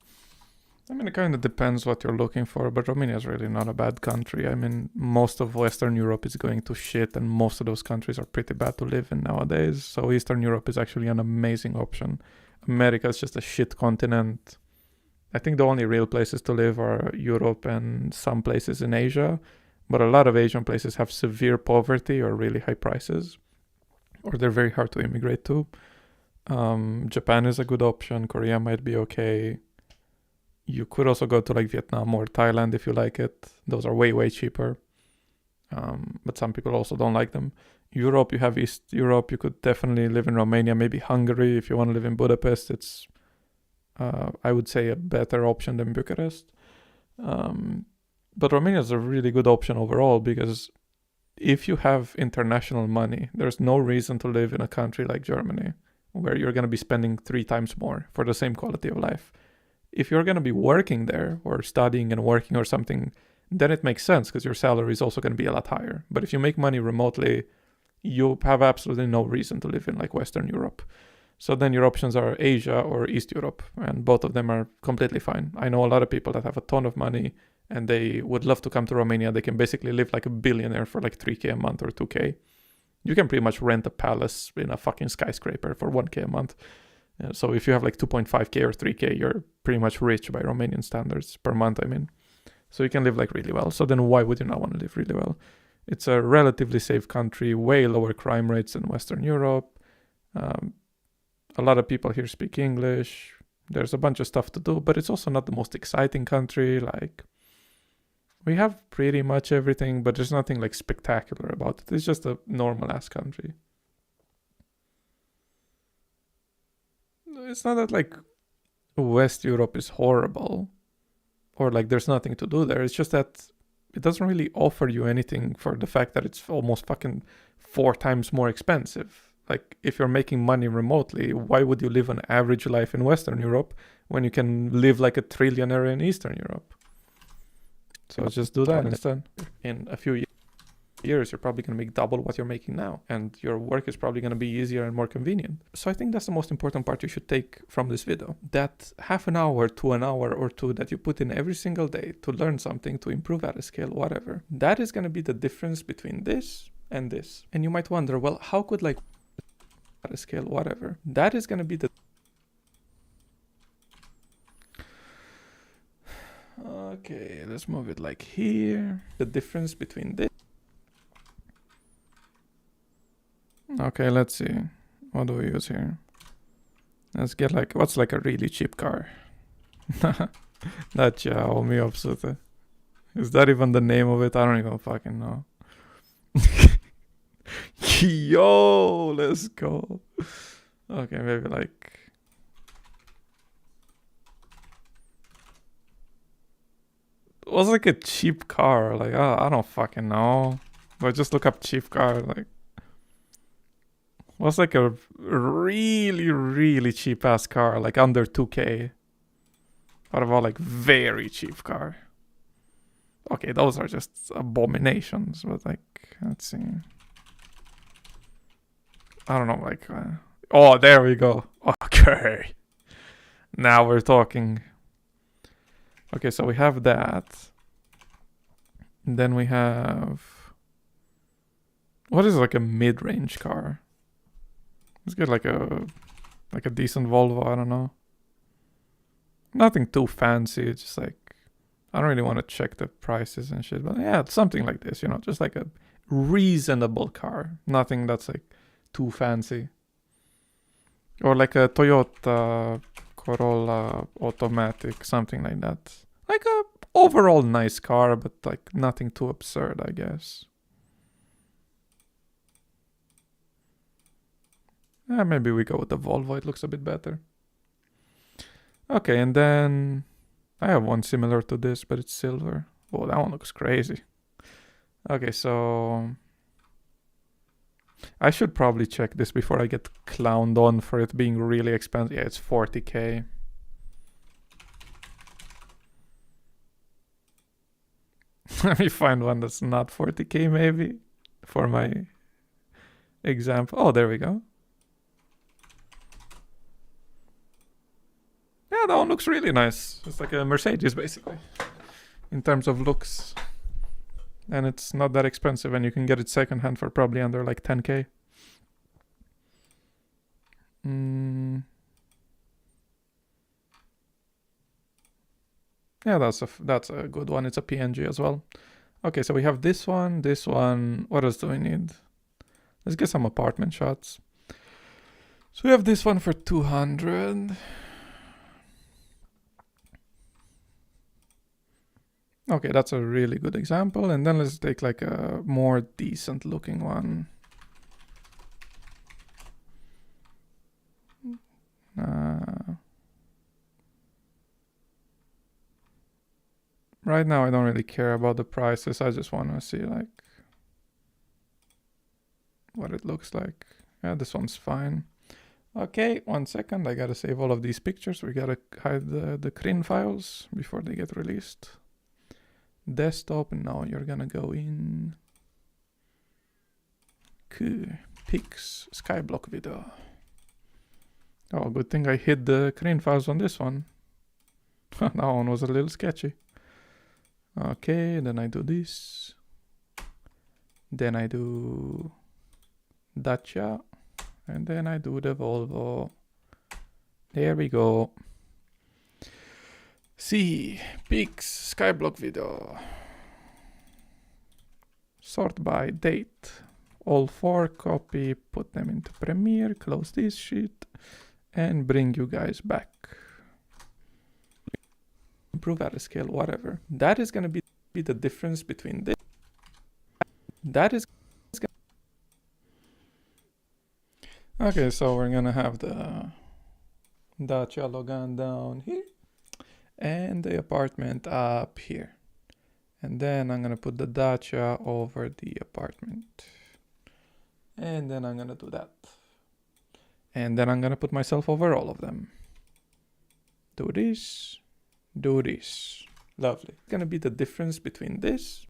I mean, it kind of depends what you're looking for, but Romania is really not a bad country. I mean, most of Western Europe is going to shit and most of those countries are pretty bad to live in nowadays. So Eastern Europe is actually an amazing option. America is just a shit continent. I think the only real places to live are Europe and some places in Asia, but a lot of Asian places have severe poverty or really high prices, or they're very hard to immigrate to. Japan is a good option. Korea might be okay. You could also go to like Vietnam or Thailand if you like it. Those are way, way cheaper. But some people also don't like them. Europe, you have East Europe. You could definitely live in Romania, maybe Hungary. If you want to live in Budapest, it's I would say a better option than Bucharest. But Romania is a really good option overall because if you have international money, there's no reason to live in a country like Germany where you're going to be spending 3 times more for the same quality of life. If you're going to be working there or studying and working or something, then it makes sense because your salary is also going to be a lot higher. But if you make money remotely, you have absolutely no reason to live in like Western Europe. So then your options are Asia or East Europe, and both of them are completely fine. I know a lot of people that have a ton of money and they would love to come to Romania. They can basically live like a billionaire for like 3K a month or 2K. You can pretty much rent a palace in a fucking skyscraper for 1K a month. So if you have like 2.5K or 3K, you're pretty much rich by Romanian standards per month, I mean. So you can live like really well. So then why would you not want to live really well? It's a relatively safe country, way lower crime rates than Western Europe. A lot of people here speak English. There's a bunch of stuff to do, but it's also not the most exciting country. Like, we have pretty much everything, but there's nothing like spectacular about it. It's just a normal ass country. It's not that like West Europe is horrible or like there's nothing to do there. It's just that it doesn't really offer you anything for the fact that it's almost fucking 4 times more expensive. Like, if you're making money remotely, why would you live an average life in Western Europe when you can live like a trillionaire in Eastern Europe? So just do that instead. In a few years, you're probably going to make double what you're making now, and your work is probably going to be easier and more convenient. So I think that's the most important part you should take from this video. That half an hour to an hour or two that you put in every single day to learn something, to improve at a scale, whatever, that is going to be the difference between this and this. And you might wonder, well, how could like at a scale, whatever, that is going to be the okay, let's move it like here. The difference between this. Okay, let's see. What do we use here? Let's get like, what's like a really cheap car? Dacia Omi Obsute. Is that even the name of it? I don't even fucking know. Yo, let's go. Okay, maybe like... What's like a cheap car? Like, I don't fucking know. But just look up cheap car, like... What's like a really, really cheap ass car, like under 2K? What about like very cheap car? Okay, those are just abominations, but like, let's see. I don't know, like, oh, there we go. Okay. Now we're talking. Okay, so we have that. And then we have... What is like a mid-range car? Let's get like a decent Volvo, I don't know. Nothing too fancy, it's just like... I don't really want to check the prices and shit, but yeah, it's something like this, you know, just like a reasonable car. Nothing that's like too fancy. Or like a Toyota Corolla automatic, something like that. Like a overall nice car, but like nothing too absurd, I guess. Maybe we go with the Volvo, it looks a bit better. Okay, and then I have one similar to this, but it's silver. Oh, that one looks crazy. Okay, so I should probably check this before I get clowned on for it being really expensive. Yeah, it's 40k. Let me find one that's not 40k maybe for my example. Oh, there we go. Yeah, that one looks really nice. It's like a Mercedes basically in terms of looks. And it's not that expensive, and you can get it secondhand for probably under like 10k. Yeah, that's a good one. It's a PNG as well. Okay, so we have this one, this one. What else do we need? Let's get some apartment shots. So we have this one for 200. Okay, that's a really good example. And then let's take like a more decent looking one. Right now I don't really care about the prices. I just want to see like what it looks like. Yeah, this one's fine. Okay, 1 second. I gotta save all of these pictures. We gotta hide the CRIN files before they get released. Desktop, and now you're gonna go in Pics Skyblock video. Oh, good thing I hid the CRIN files on this one. That one was a little sketchy. Okay, then I do this. Then I do Dacia. And then I do the Volvo. There we go. See, Pics Skyblock video. Sort by date. All 4, copy, put them into Premiere, close this shit, and bring you guys back. improve at a scale, whatever. That is going to be the difference between this. That is. Okay, so we're going to have the Dacia Logan down here and the apartment up here. And then I'm going to put the Dacia over the apartment. And then I'm going to do that. And then I'm going to put myself over all of them. Do this. Do this. Lovely. It's going to be the difference between this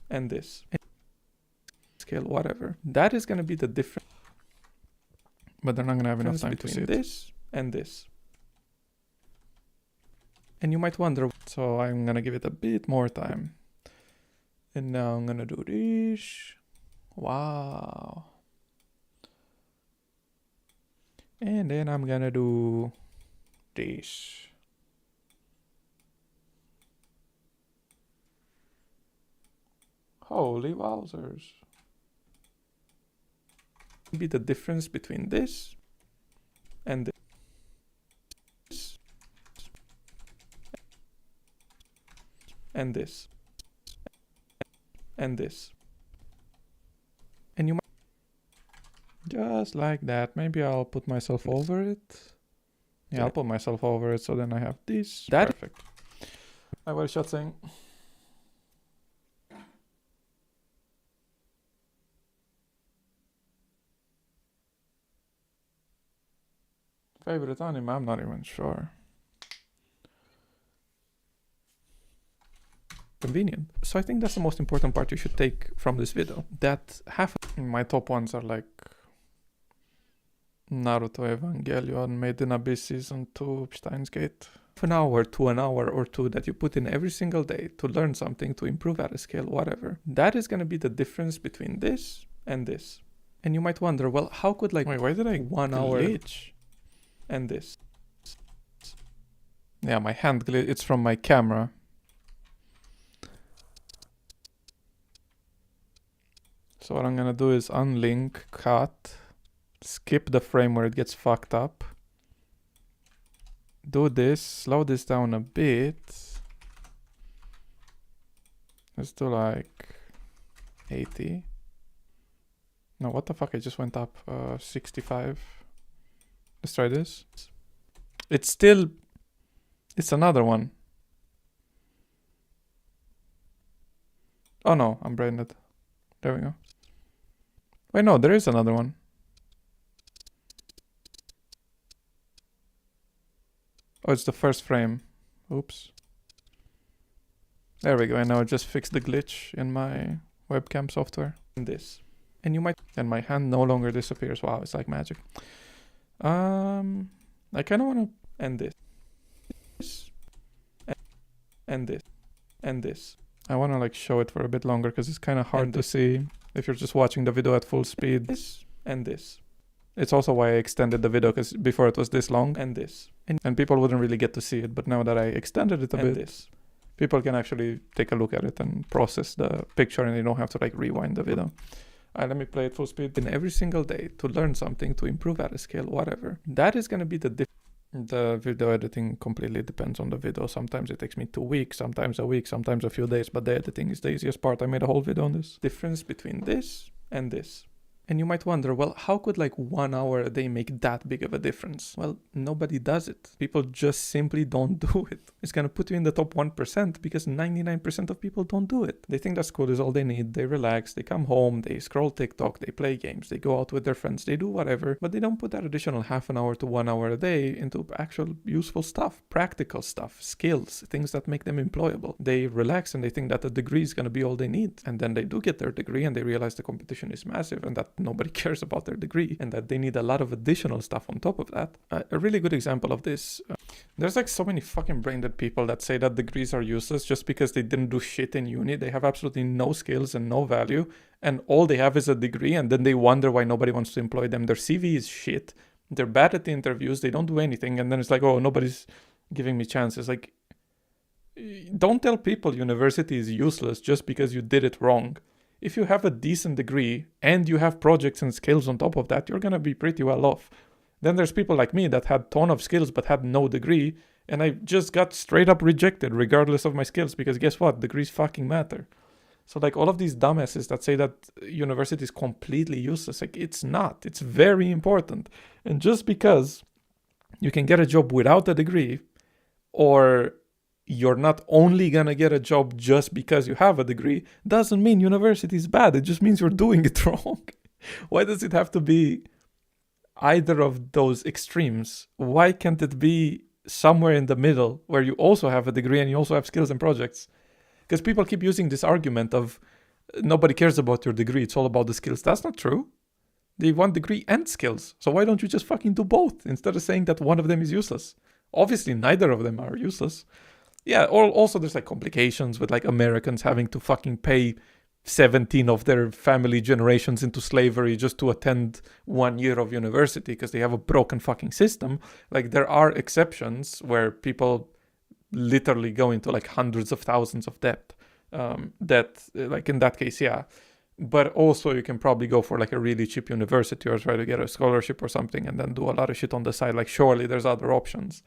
and this. Scale, whatever. That is going to be the difference. But they're not going to have enough time to see this and this. And you might wonder, so I'm going to give it a bit more time. And now I'm going to do this. Wow. And then I'm going to do this. Holy wowzers. Be the difference between this and this and this and this. And you might just like that. Maybe I'll put myself over it. Yeah, I'll put myself over it, so then I have this. That perfect. I was just saying. Favorite anime? I'm not even sure. Convenient. So I think that's the most important part you should take from this video. That half of my top ones are like Naruto Evangelion, Made in Abyss Season 2, Steins Gate. An hour to an hour or two that you put in every single day to learn something, to improve at a scale, whatever. That is going to be the difference between this and this. And you might wonder, well, how could like, wait, why did I 1 hour glitch? And this. Yeah, my hand glitch, it's from my camera. So what I'm gonna do is unlink, cut, skip the frame where it gets fucked up. Do this, slow this down a bit. Let's do like 80. No, what the fuck, I just went up 65. Let's try this. It's another one. Oh no, I'm brained. There we go. Wait, no, there is another one. Oh, it's the first frame. Oops. There we go, and now I just fixed the glitch in my webcam software. And this. And you might... And my hand no longer disappears. Wow, it's like magic. I kind of want to end this. And this. And this. I want to like show it for a bit longer because it's kind of hard to see if you're just watching the video at full speed. This and this. It's also why I extended the video, because before it was this long. And this. And people wouldn't really get to see it, but now that I extended it a bit, this. People can actually take a look at it and process the picture, and they don't have to like rewind the video. Let me play it full speed. In every single day to learn something, to improve at a scale, whatever. That is going to be the difference. The video editing completely depends on the video. Sometimes it takes me 2 weeks, sometimes a week, sometimes a few days, but the editing is the easiest part. I made a whole video on this. Difference between this and this. And you might wonder, well, how could like 1 hour a day make that big of a difference? Well, nobody does it. People just simply don't do it. It's gonna put you in the top 1% because 99% of people don't do it. They think that school is all they need. They relax, they come home, they scroll TikTok, they play games, they go out with their friends, they do whatever, but they don't put that additional half an hour to 1 hour a day into actual useful stuff, practical stuff, skills, things that make them employable. They relax and they think that a degree is gonna be all they need. And then they do get their degree and they realize the competition is massive and that nobody cares about their degree and that they need a lot of additional stuff on top of that. A really good example of this, there's like so many fucking brain dead people that say that degrees are useless just because they didn't do shit in uni. They have absolutely no skills and no value, and all they have is a degree, and then they wonder why nobody wants to employ them. Their CV is shit, they're bad at the interviews, they don't do anything, and then it's like, oh, nobody's giving me chances. Like, don't tell people university is useless just because you did it wrong. If you have a decent degree and you have projects and skills on top of that, you're gonna be pretty well off. Then there's people like me that had a ton of skills but had no degree, And I just got straight up rejected regardless of my skills, because guess what? Degrees fucking matter. So like all of these dumbasses that say that university is completely useless, like it's not. It's very important. And just because you can get a job without a degree, or you're not only gonna get a job just because you have a degree, doesn't mean university is bad. It just means you're doing it wrong. Why does it have to be either of those extremes? Why can't it be somewhere in the middle where you also have a degree and you also have skills and projects? Because people keep using this argument of nobody cares about your degree, it's all about the skills. That's not true. They want degree and skills. So why don't you just fucking do both instead of saying that one of them is useless? Obviously, neither of them are useless. Yeah, also there's like complications with like Americans having to fucking pay 17 of their family generations into slavery just to attend 1 year of university because they have a broken fucking system. Like there are exceptions where people literally go into like hundreds of thousands of debt. Like in that case, yeah. But also you can probably go for like a really cheap university or try to get a scholarship or something and then do a lot of shit on the side. Like surely there's other options.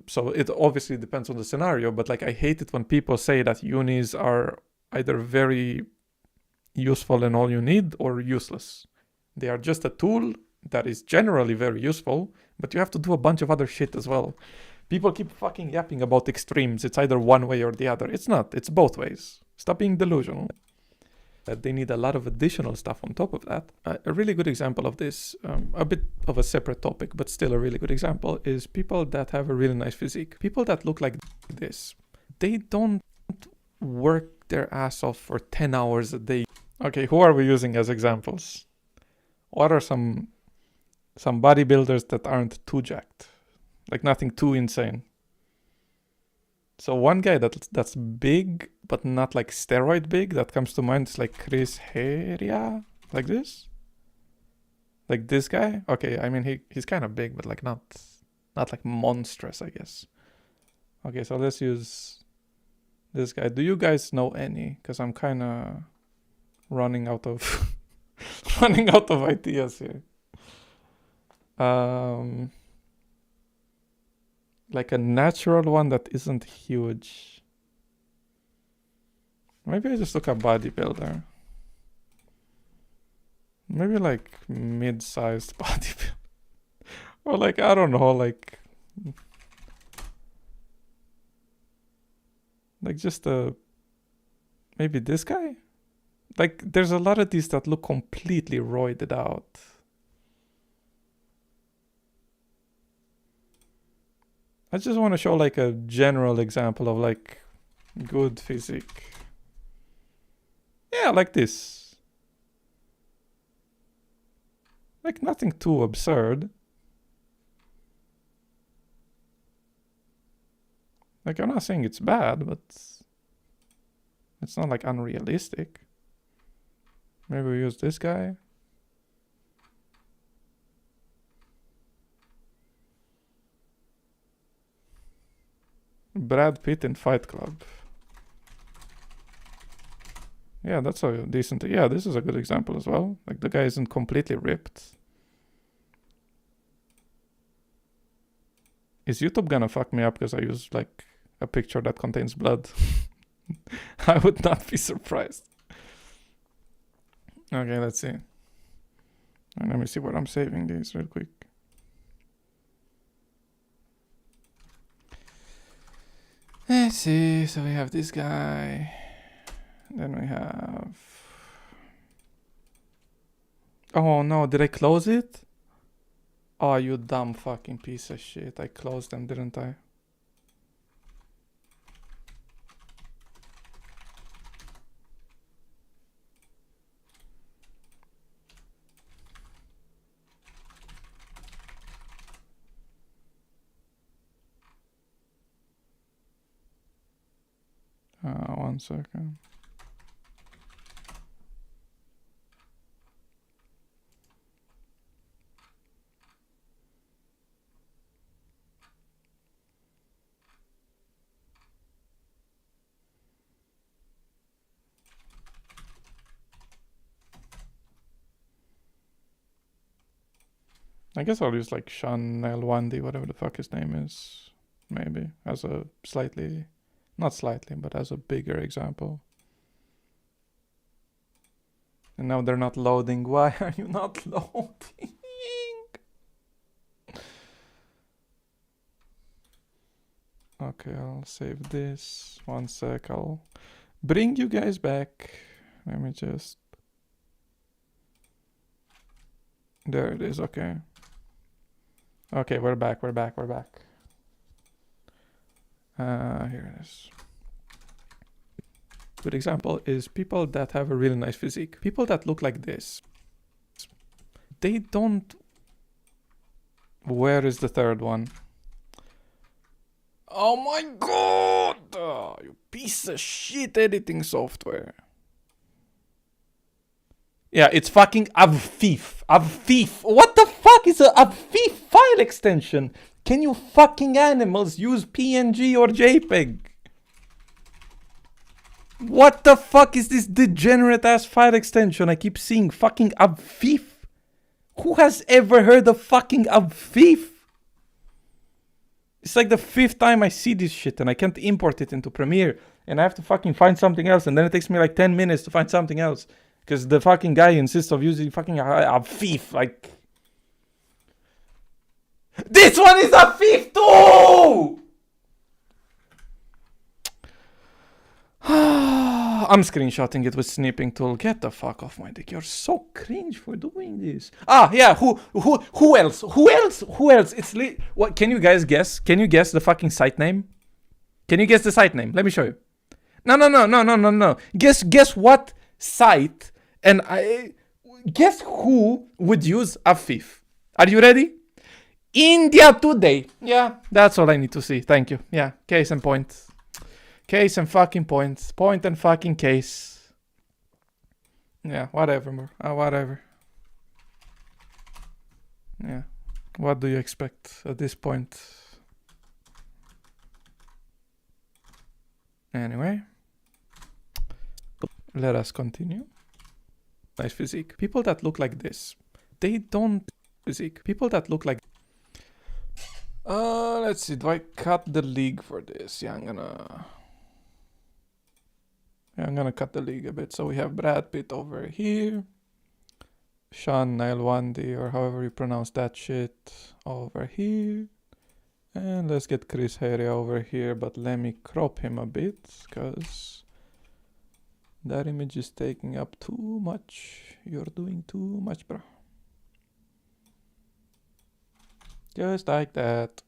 So it obviously depends on the scenario, but like I hate it when people say that unis are either very useful and all you need or useless. They are just a tool that is generally very useful, but you have to do a bunch of other shit as well. People keep fucking yapping about extremes. It's either one way or the other. It's not. It's both ways. Stop being delusional. That they need a lot of additional stuff on top of that. A really good example of this, a bit of a separate topic, but still a really good example, is people that have a really nice physique. People that look like this. They don't work their ass off for 10 hours a day. Okay, who are we using as examples? What are some bodybuilders that aren't too jacked? Like nothing too insane. So one guy that's big, but not like steroid big, that comes to mind is like Chris Heria, like this. Like this guy. Okay, I mean he's kind of big, but like not like monstrous, I guess. Okay, so let's use this guy. Do you guys know any? Because I'm kind of running out of ideas here. Like a natural one that isn't huge. Maybe I just look up bodybuilder. Maybe like mid-sized bodybuilder. Or like, I don't know, like just maybe this guy? Like there's a lot of these that look completely roided out. I just want to show like a general example of like good physique. Yeah, like this. Like nothing too absurd. Like I'm not saying it's bad, but it's not like unrealistic. Maybe we use this guy. Brad Pitt in Fight Club. Yeah, that's a decent... Yeah, this is a good example as well. Like, the guy isn't completely ripped. Is YouTube gonna fuck me up because I use, like, a picture that contains blood? I would not be surprised. Okay, let's see. And let me see what I'm saving these real quick. Let's see, so we have this guy. Then we have... Oh no, did I close it? Oh, you dumb fucking piece of shit. I closed them, didn't I? One second. I guess I'll use like Sean L1D, whatever the fuck his name is. maybe, as a slightly, not slightly, but as a bigger example. And now they're not loading. Why are you not loading? Okay, I'll save this. 1 sec, I'll bring you guys back. Let me just... There it is, okay. Okay, we're back. Here it is. Good example is people that have a really nice physique. People that look like this. They don't... Where is the third one? Oh my god! Oh, you piece of shit editing software. Yeah, it's fucking Avfif. Avfif. What the fuck is a Avfif file extension? Can you fucking animals use PNG or JPEG? What the fuck is this degenerate ass file extension I keep seeing? Fucking Avfif. Who has ever heard of fucking Avfif? It's like the 5th time I see this shit and I can't import it into Premiere. And I have to fucking find something else. And then it takes me like 10 minutes to find something else. Because the fucking guy insists of using fucking Avfif. Like... This one is Avfif too! I'm screenshotting it with snipping tool. Get the fuck off my dick. You're so cringe for doing this. Ah, yeah. Who else? Who else? It's what? Can you guys guess? Can you guess the fucking site name? Can you guess the site name? Let me show you. No. Guess what site? And I guess who would use Avfif. Are you ready? India Today. Yeah, that's all I need to see. Thank you. Yeah, case and point. Case and fucking point. Point and fucking case. Yeah, whatever, more. Whatever. Yeah. What do you expect at this point? Anyway. Let us continue. Nice physique. People that look like this. They don't... Physique. People that look like... let's see. Do I cut the league for this? Yeah, I'm gonna cut the league a bit. So we have Brad Pitt over here. Sean Nalwandi, or however you pronounce that shit, over here. And let's get Chris Harry over here, but let me crop him a bit, because that image is taking up too much. You're doing too much, bro. Just like that.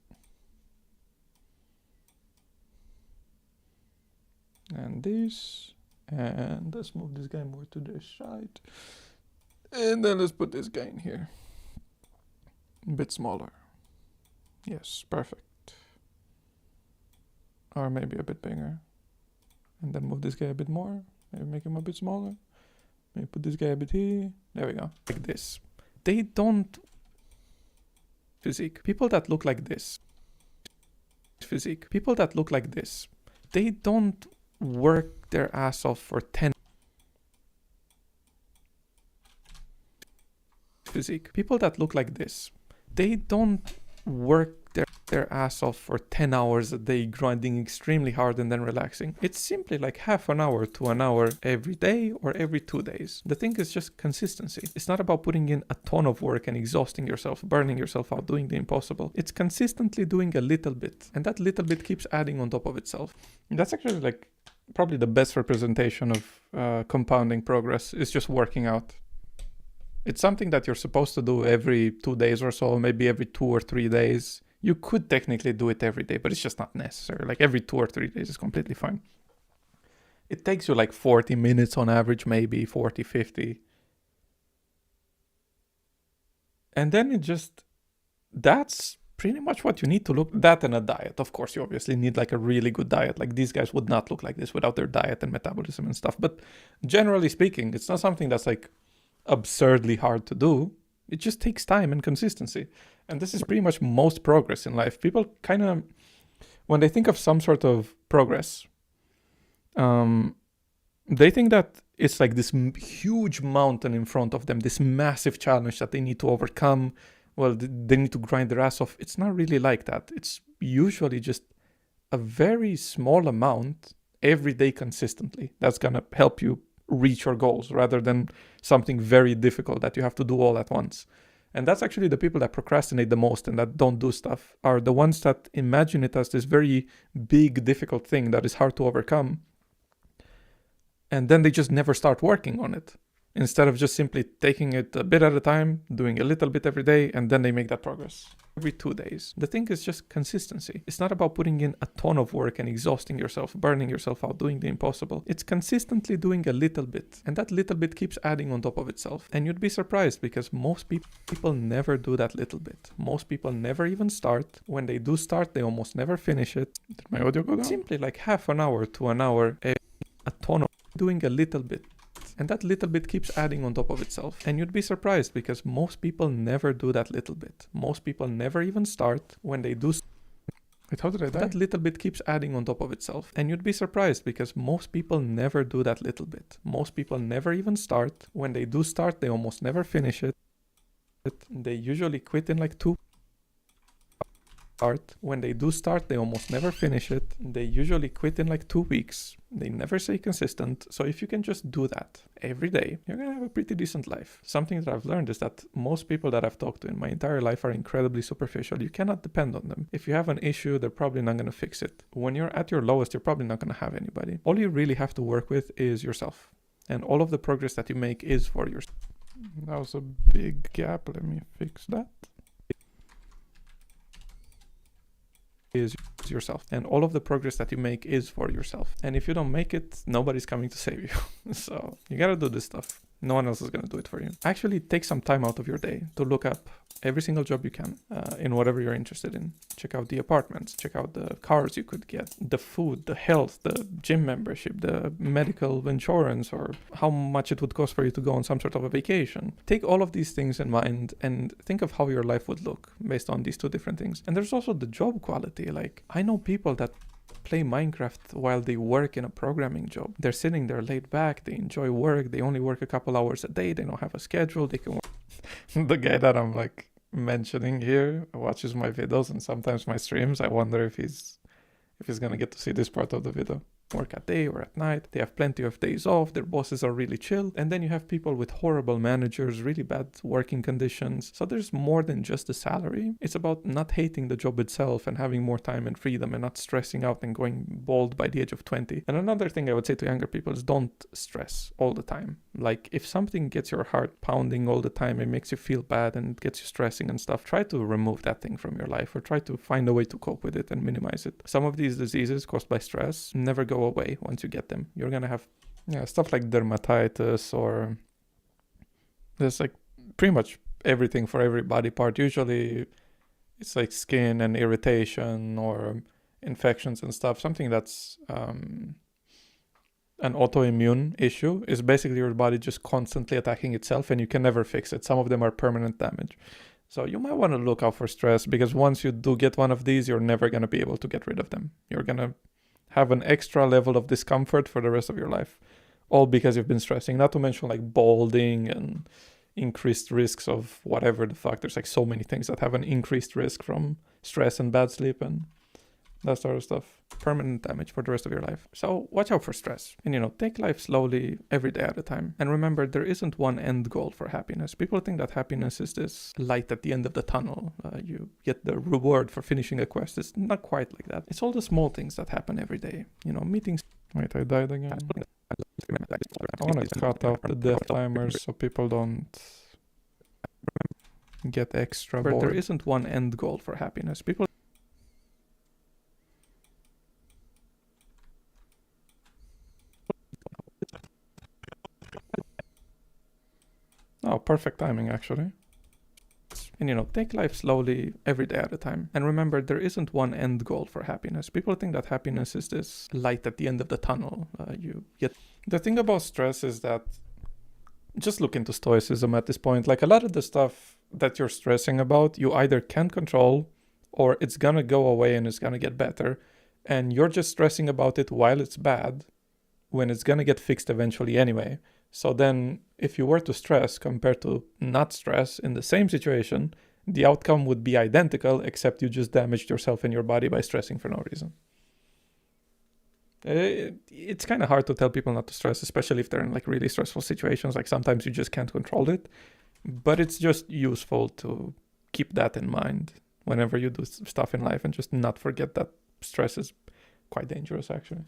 And this. And let's move this guy more to the side. And then let's put this guy in here. A bit smaller. Yes, perfect. Or maybe a bit bigger. And then move this guy a bit more. Maybe make him a bit smaller. Maybe put this guy a bit here. There we go. Like this. They don't... Physique. People that look like this. Physique. People that look like this. They don't work their ass off for 10... Physique. People that look like this. They don't work their ass off for 10 hours a day, grinding extremely hard and then relaxing. It's simply like half an hour to an hour every day or every 2 days. The thing is just consistency. It's not about putting in a ton of work and exhausting yourself, burning yourself out, doing the impossible. It's consistently doing a little bit, and that little bit keeps adding on top of itself. And that's actually like probably the best representation of compounding progress, is just working out. It's something that you're supposed to do every 2 days or so, maybe every 2 or 3 days. You could technically do it every day, but it's just not necessary. Like every 2 or 3 days is completely fine. It takes you like 40 minutes on average, maybe 40, 50. And then it just, that's pretty much what you need to look, that and a diet. Of course, you obviously need like a really good diet. Like these guys would not look like this without their diet and metabolism and stuff. But generally speaking, it's not something that's like absurdly hard to do. It just takes time and consistency. And this is pretty much most progress in life. People kind of, when they think of some sort of progress, they think that it's like this huge mountain in front of them, this massive challenge that they need to overcome. Well, they need to grind their ass off. It's not really like that. It's usually just a very small amount every day consistently. That's going to help you reach your goals rather than something very difficult that you have to do all at once. And that's actually the people that procrastinate the most and that don't do stuff, are the ones that imagine it as this very big, difficult thing that is hard to overcome. And then they just never start working on it, instead of just simply taking it a bit at a time, doing a little bit every day, and then they make that progress. Every 2 days. The thing is just consistency. It's not about putting in a ton of work and exhausting yourself, burning yourself out, doing the impossible. It's consistently doing a little bit. And that little bit keeps adding on top of itself. And you'd be surprised because most people never do that little bit. Most people never even start. When they do start, they almost never finish it. Did my audio go down? Simply like half an hour to an hour, a ton of doing a little bit. And that little bit keeps adding on top of itself. And you'd be surprised because most people never do that little bit. Most people never even start. When they do, wait, how did I die? That little bit keeps adding on top of itself. And you'd be surprised because most people never do that little bit. Most people never even start. When they do start, they almost never finish it. They usually quit in like 2. When they do start, they almost never finish it. They usually quit in like 2 weeks. They never stay consistent. So if you can just do that every day, you're gonna have a pretty decent life. Something that I've learned is that most people that I've talked to in my entire life are incredibly superficial. You cannot depend on them. If you have an issue, they're probably not gonna fix it. When you're at your lowest, you're probably not gonna have anybody. All you really have to work with is yourself. And all of the progress that you make is for yourself. That was a big gap. Let me fix that. Is yourself, and all of the progress that you make is for yourself. And if you don't make it, nobody's coming to save you. So you gotta do this stuff. No one else is gonna do it for you. Actually take some time out of your day to look up every single job you can in whatever you're interested in. Check out the apartments, check out the cars you could get, the food, the health, the gym membership, the medical insurance, or how much it would cost for you to go on some sort of a vacation. Take all of these things in mind and think of how your life would look based on these 2 different things. And there's also the job quality. Like, I know people that play Minecraft while they work in a programming job. They're sitting there laid back, they enjoy work, they only work a couple hours a day, they don't have a schedule, they can work. The guy that I'm like mentioning here watches my videos and sometimes my streams. I wonder if he's gonna get to see this part of the video. Work at day or at night. They have plenty of days off. Their bosses are really chill. And then you have people with horrible managers, really bad working conditions. So there's more than just the salary. It's about not hating the job itself and having more time and freedom and not stressing out and going bald by the age of 20. And another thing I would say to younger people is don't stress all the time. Like, if something gets your heart pounding all the time, it makes you feel bad and gets you stressing and stuff, try to remove that thing from your life or try to find a way to cope with it and minimize it. Some of these diseases caused by stress never go away once you get them. You're gonna have stuff like dermatitis, or there's like pretty much everything for every body part. Usually it's like skin and irritation or infections and stuff. Something that's an autoimmune issue is basically your body just constantly attacking itself and you can never fix it. Some of them are permanent damage. So you might want to look out for stress, because once you do get one of these, you're never going to be able to get rid of them. You're going to have an extra level of discomfort for the rest of your life, all because you've been stressing. Not to mention like balding and increased risks of whatever the fuck. There's like so many things that have an increased risk from stress and bad sleep and that sort of stuff. Permanent damage for the rest of your life. So watch out for stress and, take life slowly every day at a time. And remember, there isn't one end goal for happiness. People think that happiness is this light at the end of the tunnel. You get the reward for finishing a quest. It's not quite like that. It's all the small things that happen every day. Meetings. Wait, I died again. I want to cut out the death timers so people don't get extra bored. There isn't one end goal for happiness. People Oh, perfect timing, actually. And, take life slowly every day at a time. And remember, there isn't one end goal for happiness. People think that happiness is this light at the end of the tunnel. The thing about stress is that, just look into stoicism at this point. Like, a lot of the stuff that you're stressing about, you either can't control or it's gonna go away and it's gonna get better. And you're just stressing about it while it's bad, when it's gonna get fixed eventually anyway. So then if you were to stress compared to not stress in the same situation, the outcome would be identical, except you just damaged yourself and your body by stressing for no reason. It's kind of hard to tell people not to stress, especially if they're in like really stressful situations. Like sometimes you just can't control it, but it's just useful to keep that in mind whenever you do stuff in life and just not forget that stress is quite dangerous actually.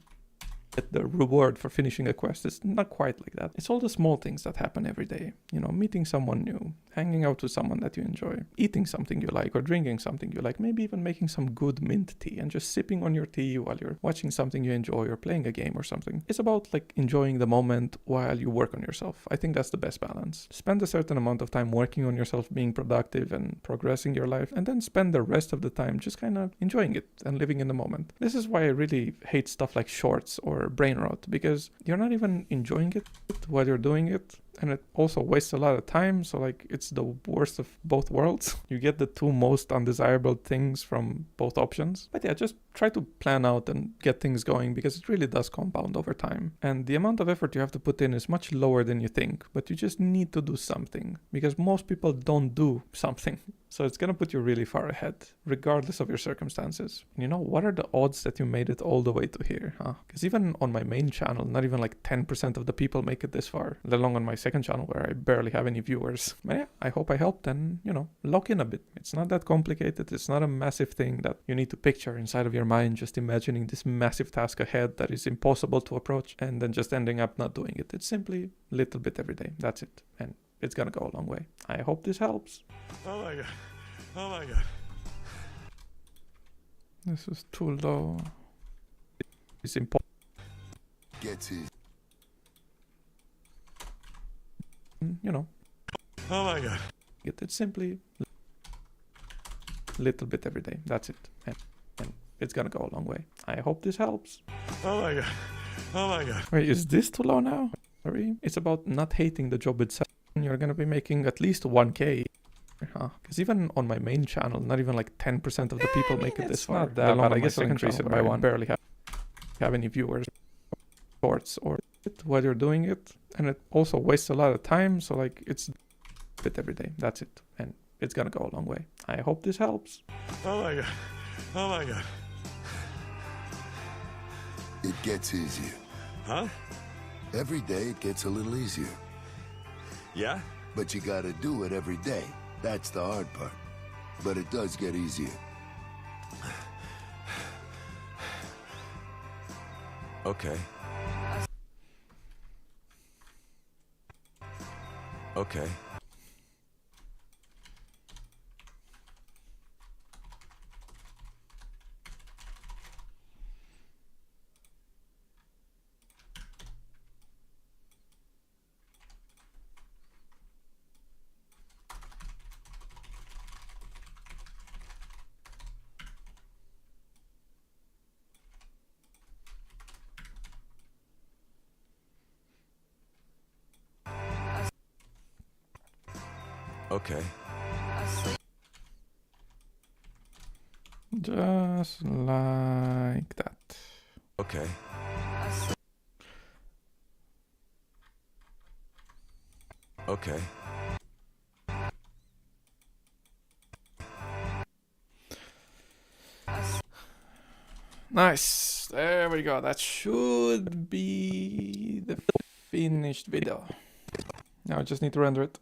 The reward for finishing a quest is not quite like that. It's all the small things that happen every day. You know, meeting someone new, hanging out with someone that you enjoy, eating something you like or drinking something you like, maybe even making some good mint tea and just sipping on your tea while you're watching something you enjoy or playing a game or something. It's about like enjoying the moment while you work on yourself. I think that's the best balance. Spend a certain amount of time working on yourself, being productive and progressing your life, and then spend the rest of the time just kind of enjoying it and living in the moment. This is why I really hate stuff like shorts or brain rot, because you're not even enjoying it while you're doing it, and it also wastes a lot of time. So like it's the worst of both worlds. You get the two most undesirable things from both options. But yeah, just try to plan out and get things going, because it really does compound over time. And the amount of effort you have to put in is much lower than you think, but you just need to do something, because most people don't do something. So it's gonna put you really far ahead, regardless of your circumstances. And you know, what are the odds that you made it all the way to here, huh? Because even on my main channel, not even like 10% of the people make it this far, let alone on my second channel where I barely have any viewers. But yeah, I hope I helped, and you know, lock in a bit. It's not that complicated. It's not a massive thing that you need to picture inside of your mind, just imagining this massive task ahead that is impossible to approach and then just ending up not doing it. It's simply a little bit every day. That's it. And it's gonna go a long way. I hope this helps. Oh my god. Oh my god. This is too low. It's important. Gets his. You know. Oh my god. It's simply a little bit every day. That's it. And it's gonna go a long way. I hope this helps. Oh my god. Oh my god. Wait, is this too low now? Sorry. It's about not hating the job itself. You're gonna be making at least 1K. Because even on my main channel, not even like 10% of the people make it this far. Not that, but I guess I'll increase it by one. Barely have any viewers, shorts, or while you're doing it, and it also wastes a lot of time. So like it's a bit every day. That's it, and it's gonna go a long way. I hope this helps. Oh my god. Oh my god. It gets easier. Huh? Every day it gets a little easier. Yeah? But you gotta do it every day. That's the hard part. But it does get easier. Okay. Okay. Okay. Just like that. Okay. Okay. Nice. There we go. That should be the finished video. Now I just need to render it.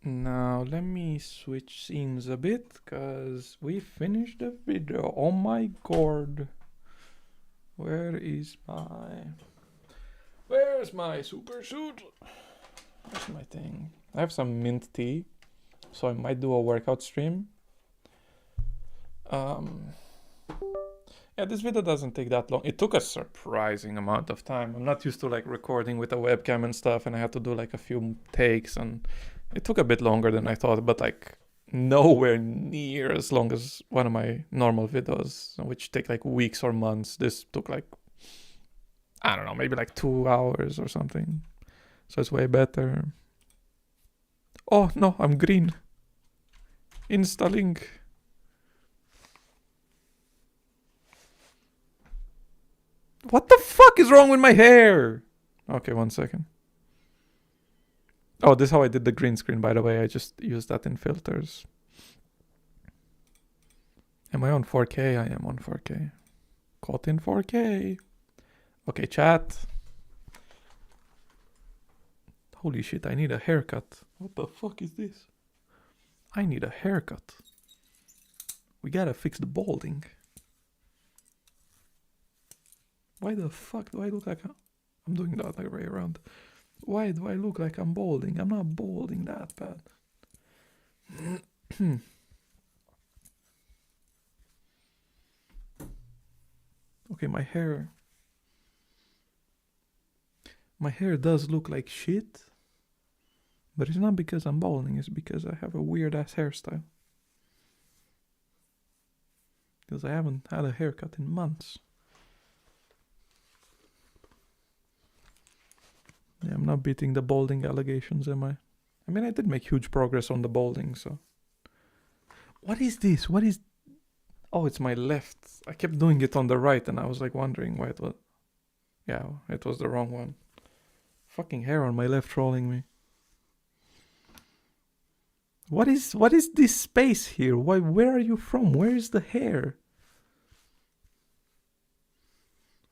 Now let me switch scenes a bit, because we finished the video. Oh my god. Where's my super suit? Where's my thing? I have some mint tea, so I might do a workout stream. Yeah, this video doesn't take that long. It took a surprising amount of time. I'm not used to like recording with a webcam and stuff, and I had to do like a few takes, and it took a bit longer than I thought, but like nowhere near as long as one of my normal videos, which take like weeks or months. This took like, I don't know, maybe like 2 hours or something. So it's way better. Oh no, I'm green. Installing. What the fuck is wrong with my hair? Okay, 1 second. Oh, this is how I did the green screen, by the way. I just used that in filters. Am I on 4K? I am on 4K. Caught in 4K. Okay, chat. Holy shit, I need a haircut. What the fuck is this? I need a haircut. We gotta fix the balding. Why the fuck do I look like I'm doing the other way around? Why do I look like I'm balding? I'm not balding that bad. Okay, my hair does look like shit. But it's not because I'm balding, it's because I have a weird ass hairstyle. Because I haven't had a haircut in months. Yeah, I'm not beating the balding allegations, am I? I mean, I did make huge progress on the balding, so. What is this? What is... Oh, it's my left. I kept doing it on the right and I was like wondering why it was... Yeah, it was the wrong one. Fucking hair on my left trolling me. What is this space here? Where are you from? Where is the hair?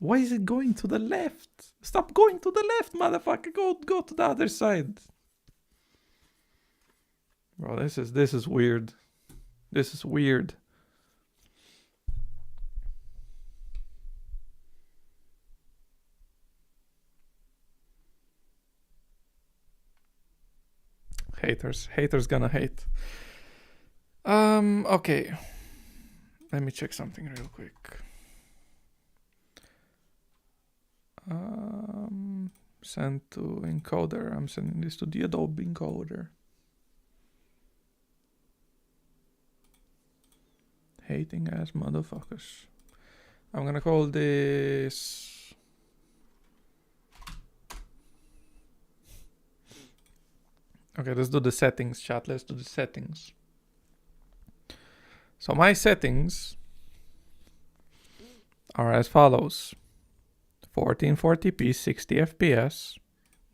Why is it going to the left? Stop going to the left, motherfucker. Go to the other side. Bro, this is weird. This is weird. Haters gonna hate. Okay. Let me check something real quick. Send to encoder. I'm sending this to the Adobe encoder. Hating ass motherfuckers. I'm gonna call this... Okay, let's do the settings, chat. Let's do the settings. So my settings are as follows. 1440p, 60 FPS,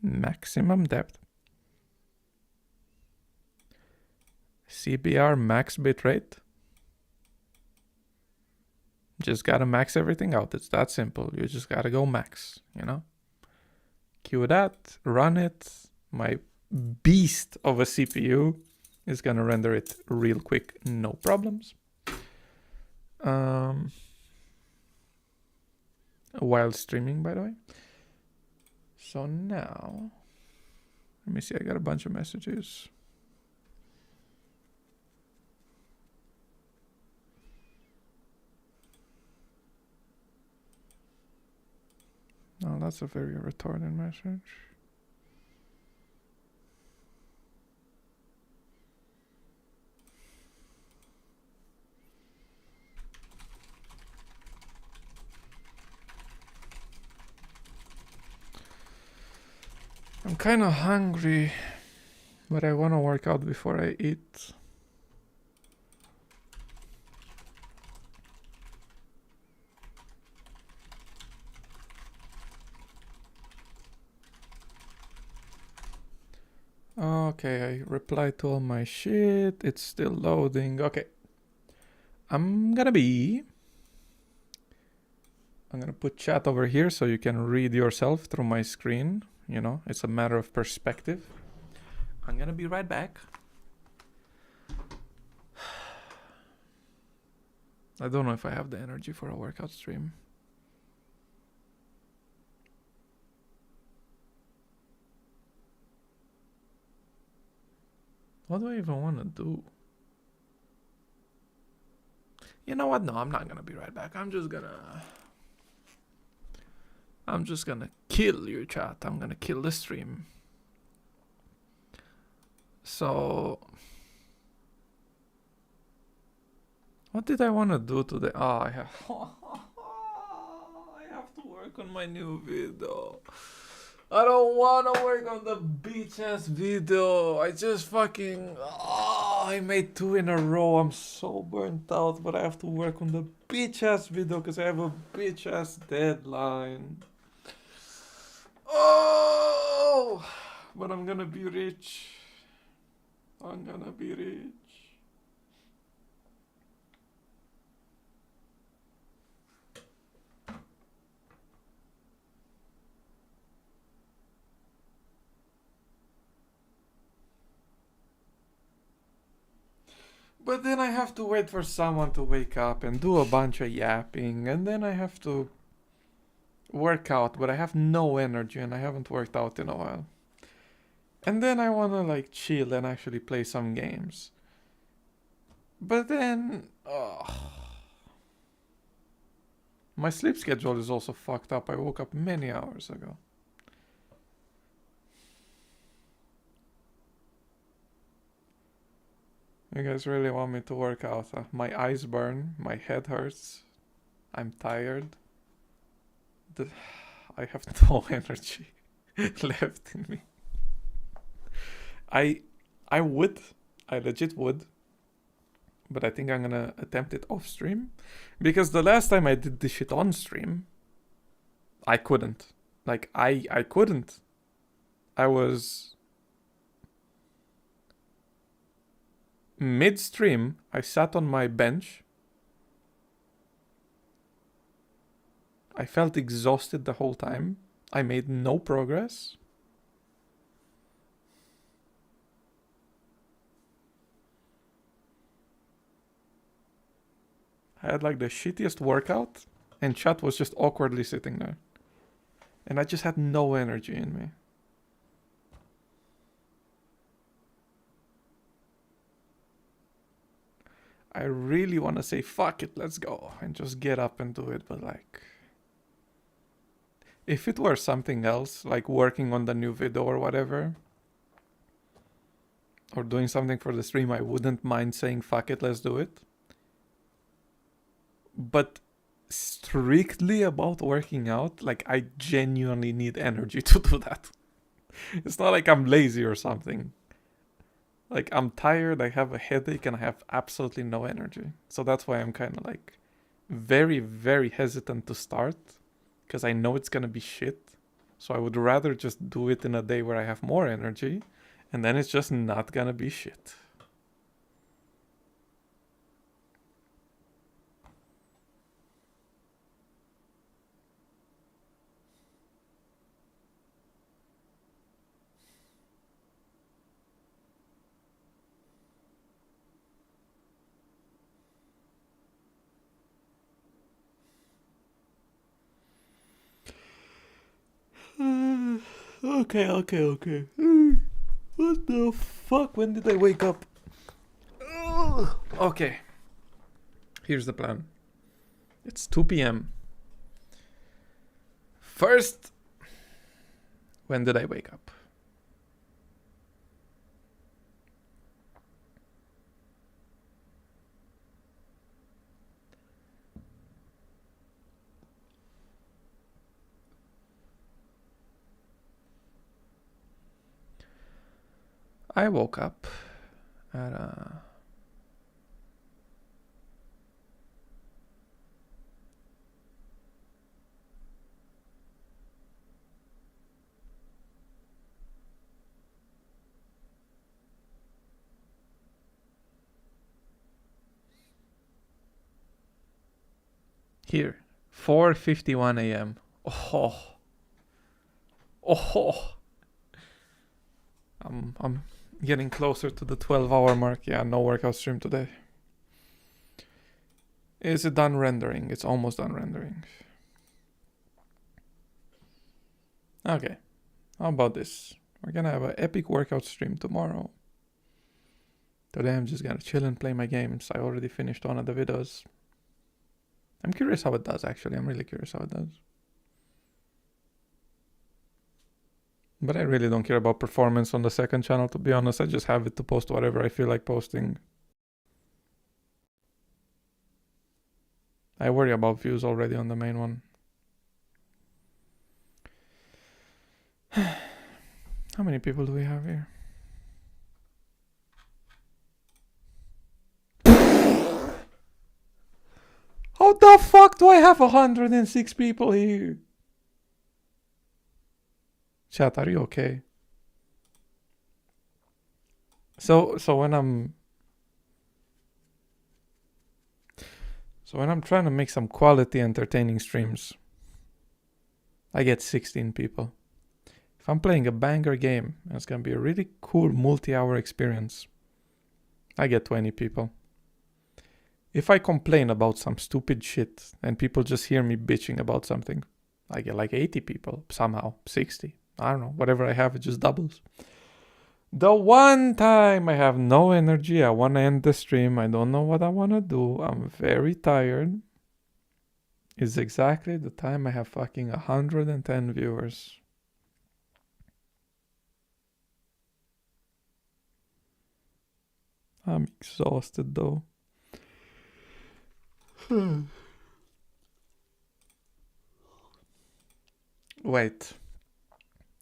maximum depth. CBR max bitrate. Just gotta max everything out. It's that simple. You just gotta go max, you know? Cue that, run it. My beast of a CPU is gonna render it real quick, no problems. While streaming, by the way. So now, let me see, I got a bunch of messages. No, that's a very retarded message. I'm kind of hungry, but I want to work out before I eat. Okay, I replied to all my shit. It's still loading. Okay. I'm gonna put chat over here so you can read yourself through my screen. You know, it's a matter of perspective. I'm gonna be right back. I don't know if I have the energy for a workout stream. What do I even want to do? You know what? No, I'm not gonna be right back. I'm just gonna kill you, chat. I'm gonna kill the stream. So, what did I want to do today? Oh, I have to work on my new video. I don't want to work on the beach ass video. I just fucking... Oh, I made 2 in a row. I'm so burnt out, but I have to work on the beach ass video because I have a bitch ass deadline. Oh, but I'm gonna be rich. I'm gonna be rich. But then I have to wait for someone to wake up and do a bunch of yapping, and then I have to work out, but I have no energy and I haven't worked out in a while. And then I wanna like chill and actually play some games. But then, my sleep schedule is also fucked up. I woke up many hours ago. You guys really want me to work out? My eyes burn, my head hurts, I'm tired. I have no energy left in me. I legit would, but I think I'm gonna attempt it off stream, because the last time I did this shit on stream, I couldn't. Like, I couldn't. I was mid-stream, I sat on my bench. I felt exhausted the whole time. I made no progress. I had like the shittiest workout, and chat was just awkwardly sitting there. And I just had no energy in me. I really want to say, fuck it, let's go, and just get up and do it, but like, if it were something else, like working on the new video or whatever, or doing something for the stream, I wouldn't mind saying, fuck it, let's do it. But strictly about working out, like, I genuinely need energy to do that. It's not like I'm lazy or something. Like, I'm tired, I have a headache, and I have absolutely no energy. So that's why I'm kind of like very, very hesitant to start, because I know it's gonna be shit. So I would rather just do it in a day where I have more energy, and then it's just not gonna be shit. Okay. What the fuck? When did I wake up? Okay. Here's the plan. It's 2 p.m. First, when did I wake up? I woke up at here, 4:51 a.m. Oh. I'm getting closer to the 12-hour mark. Yeah, no workout stream today. Is it done rendering? It's almost done rendering. Okay. How about this? We're gonna have an epic workout stream tomorrow. Today I'm just gonna chill and play my games. I already finished one of the videos. I'm curious how it does, actually. I'm really curious how it does. But I really don't care about performance on the second channel, to be honest. I just have it to post whatever I feel like posting. I worry about views already on the main one. How many people do we have here? How the fuck do I have 106 people here? Chat, are you okay? So when I'm trying to make some quality entertaining streams, I get 16 people. If I'm playing a banger game and it's gonna be a really cool multi-hour experience, I get 20 people. if I complain about some stupid shit and people just hear me bitching about something, I get like 80 people somehow, 60. I don't know, whatever I have, it just doubles. The one time I have no energy, I want to end the stream, I don't know what I want to do, I'm very tired, is exactly the time I have fucking 110 viewers. I'm exhausted though. Wait.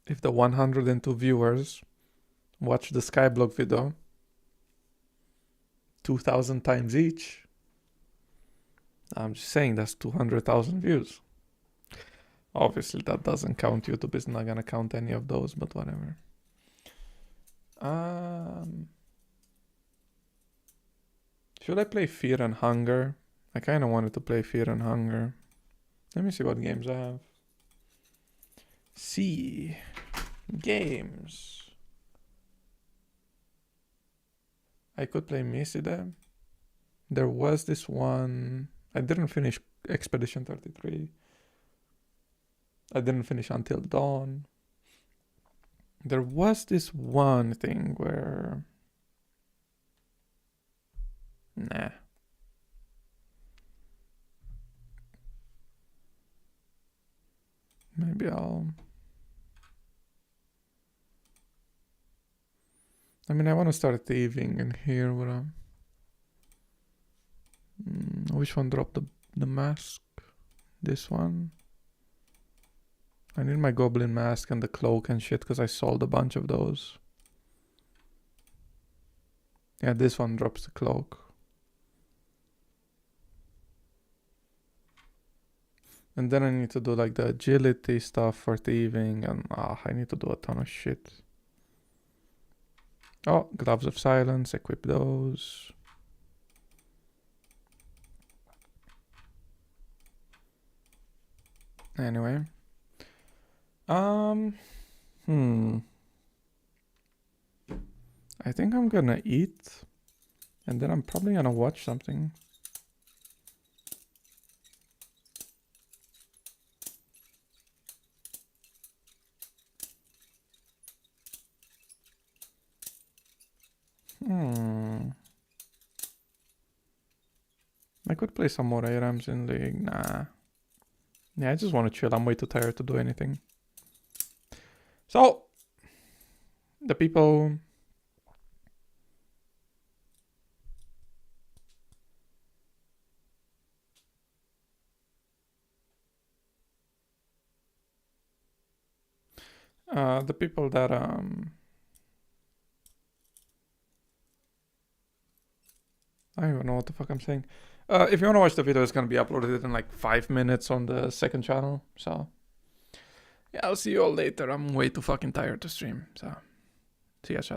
If the 102 viewers watch the Skyblock video 2,000 times each, I'm just saying that's 200,000 views. Obviously that doesn't count. YouTube is not gonna count any of those, but whatever. Should I play Fear and Hunger? I kind of wanted to play Fear and Hunger. Let me see what games I have. See. Games. I could play Miside. There was this one. I didn't finish Expedition 33. I didn't finish Until Dawn. There was this one thing where... Nah. Maybe I'll... I mean, I want to start thieving in here with a... which one dropped the mask? This one? I need my goblin mask and the cloak and shit because I sold a bunch of those. Yeah, this one drops the cloak. And then I need to do like the agility stuff for thieving, and I need to do a ton of shit. Oh, Gloves of Silence, equip those. Anyway. I think I'm gonna eat, and then I'm probably gonna watch something. I could play some more ARAMs in League. Nah. Yeah, I just want to chill. I'm way too tired to do anything. So, the people... the people that... I don't even know what the fuck I'm saying. If you want to watch the video, it's going to be uploaded in like 5 minutes on the second channel. So, yeah, I'll see you all later. I'm way too fucking tired to stream. So, see ya, chat.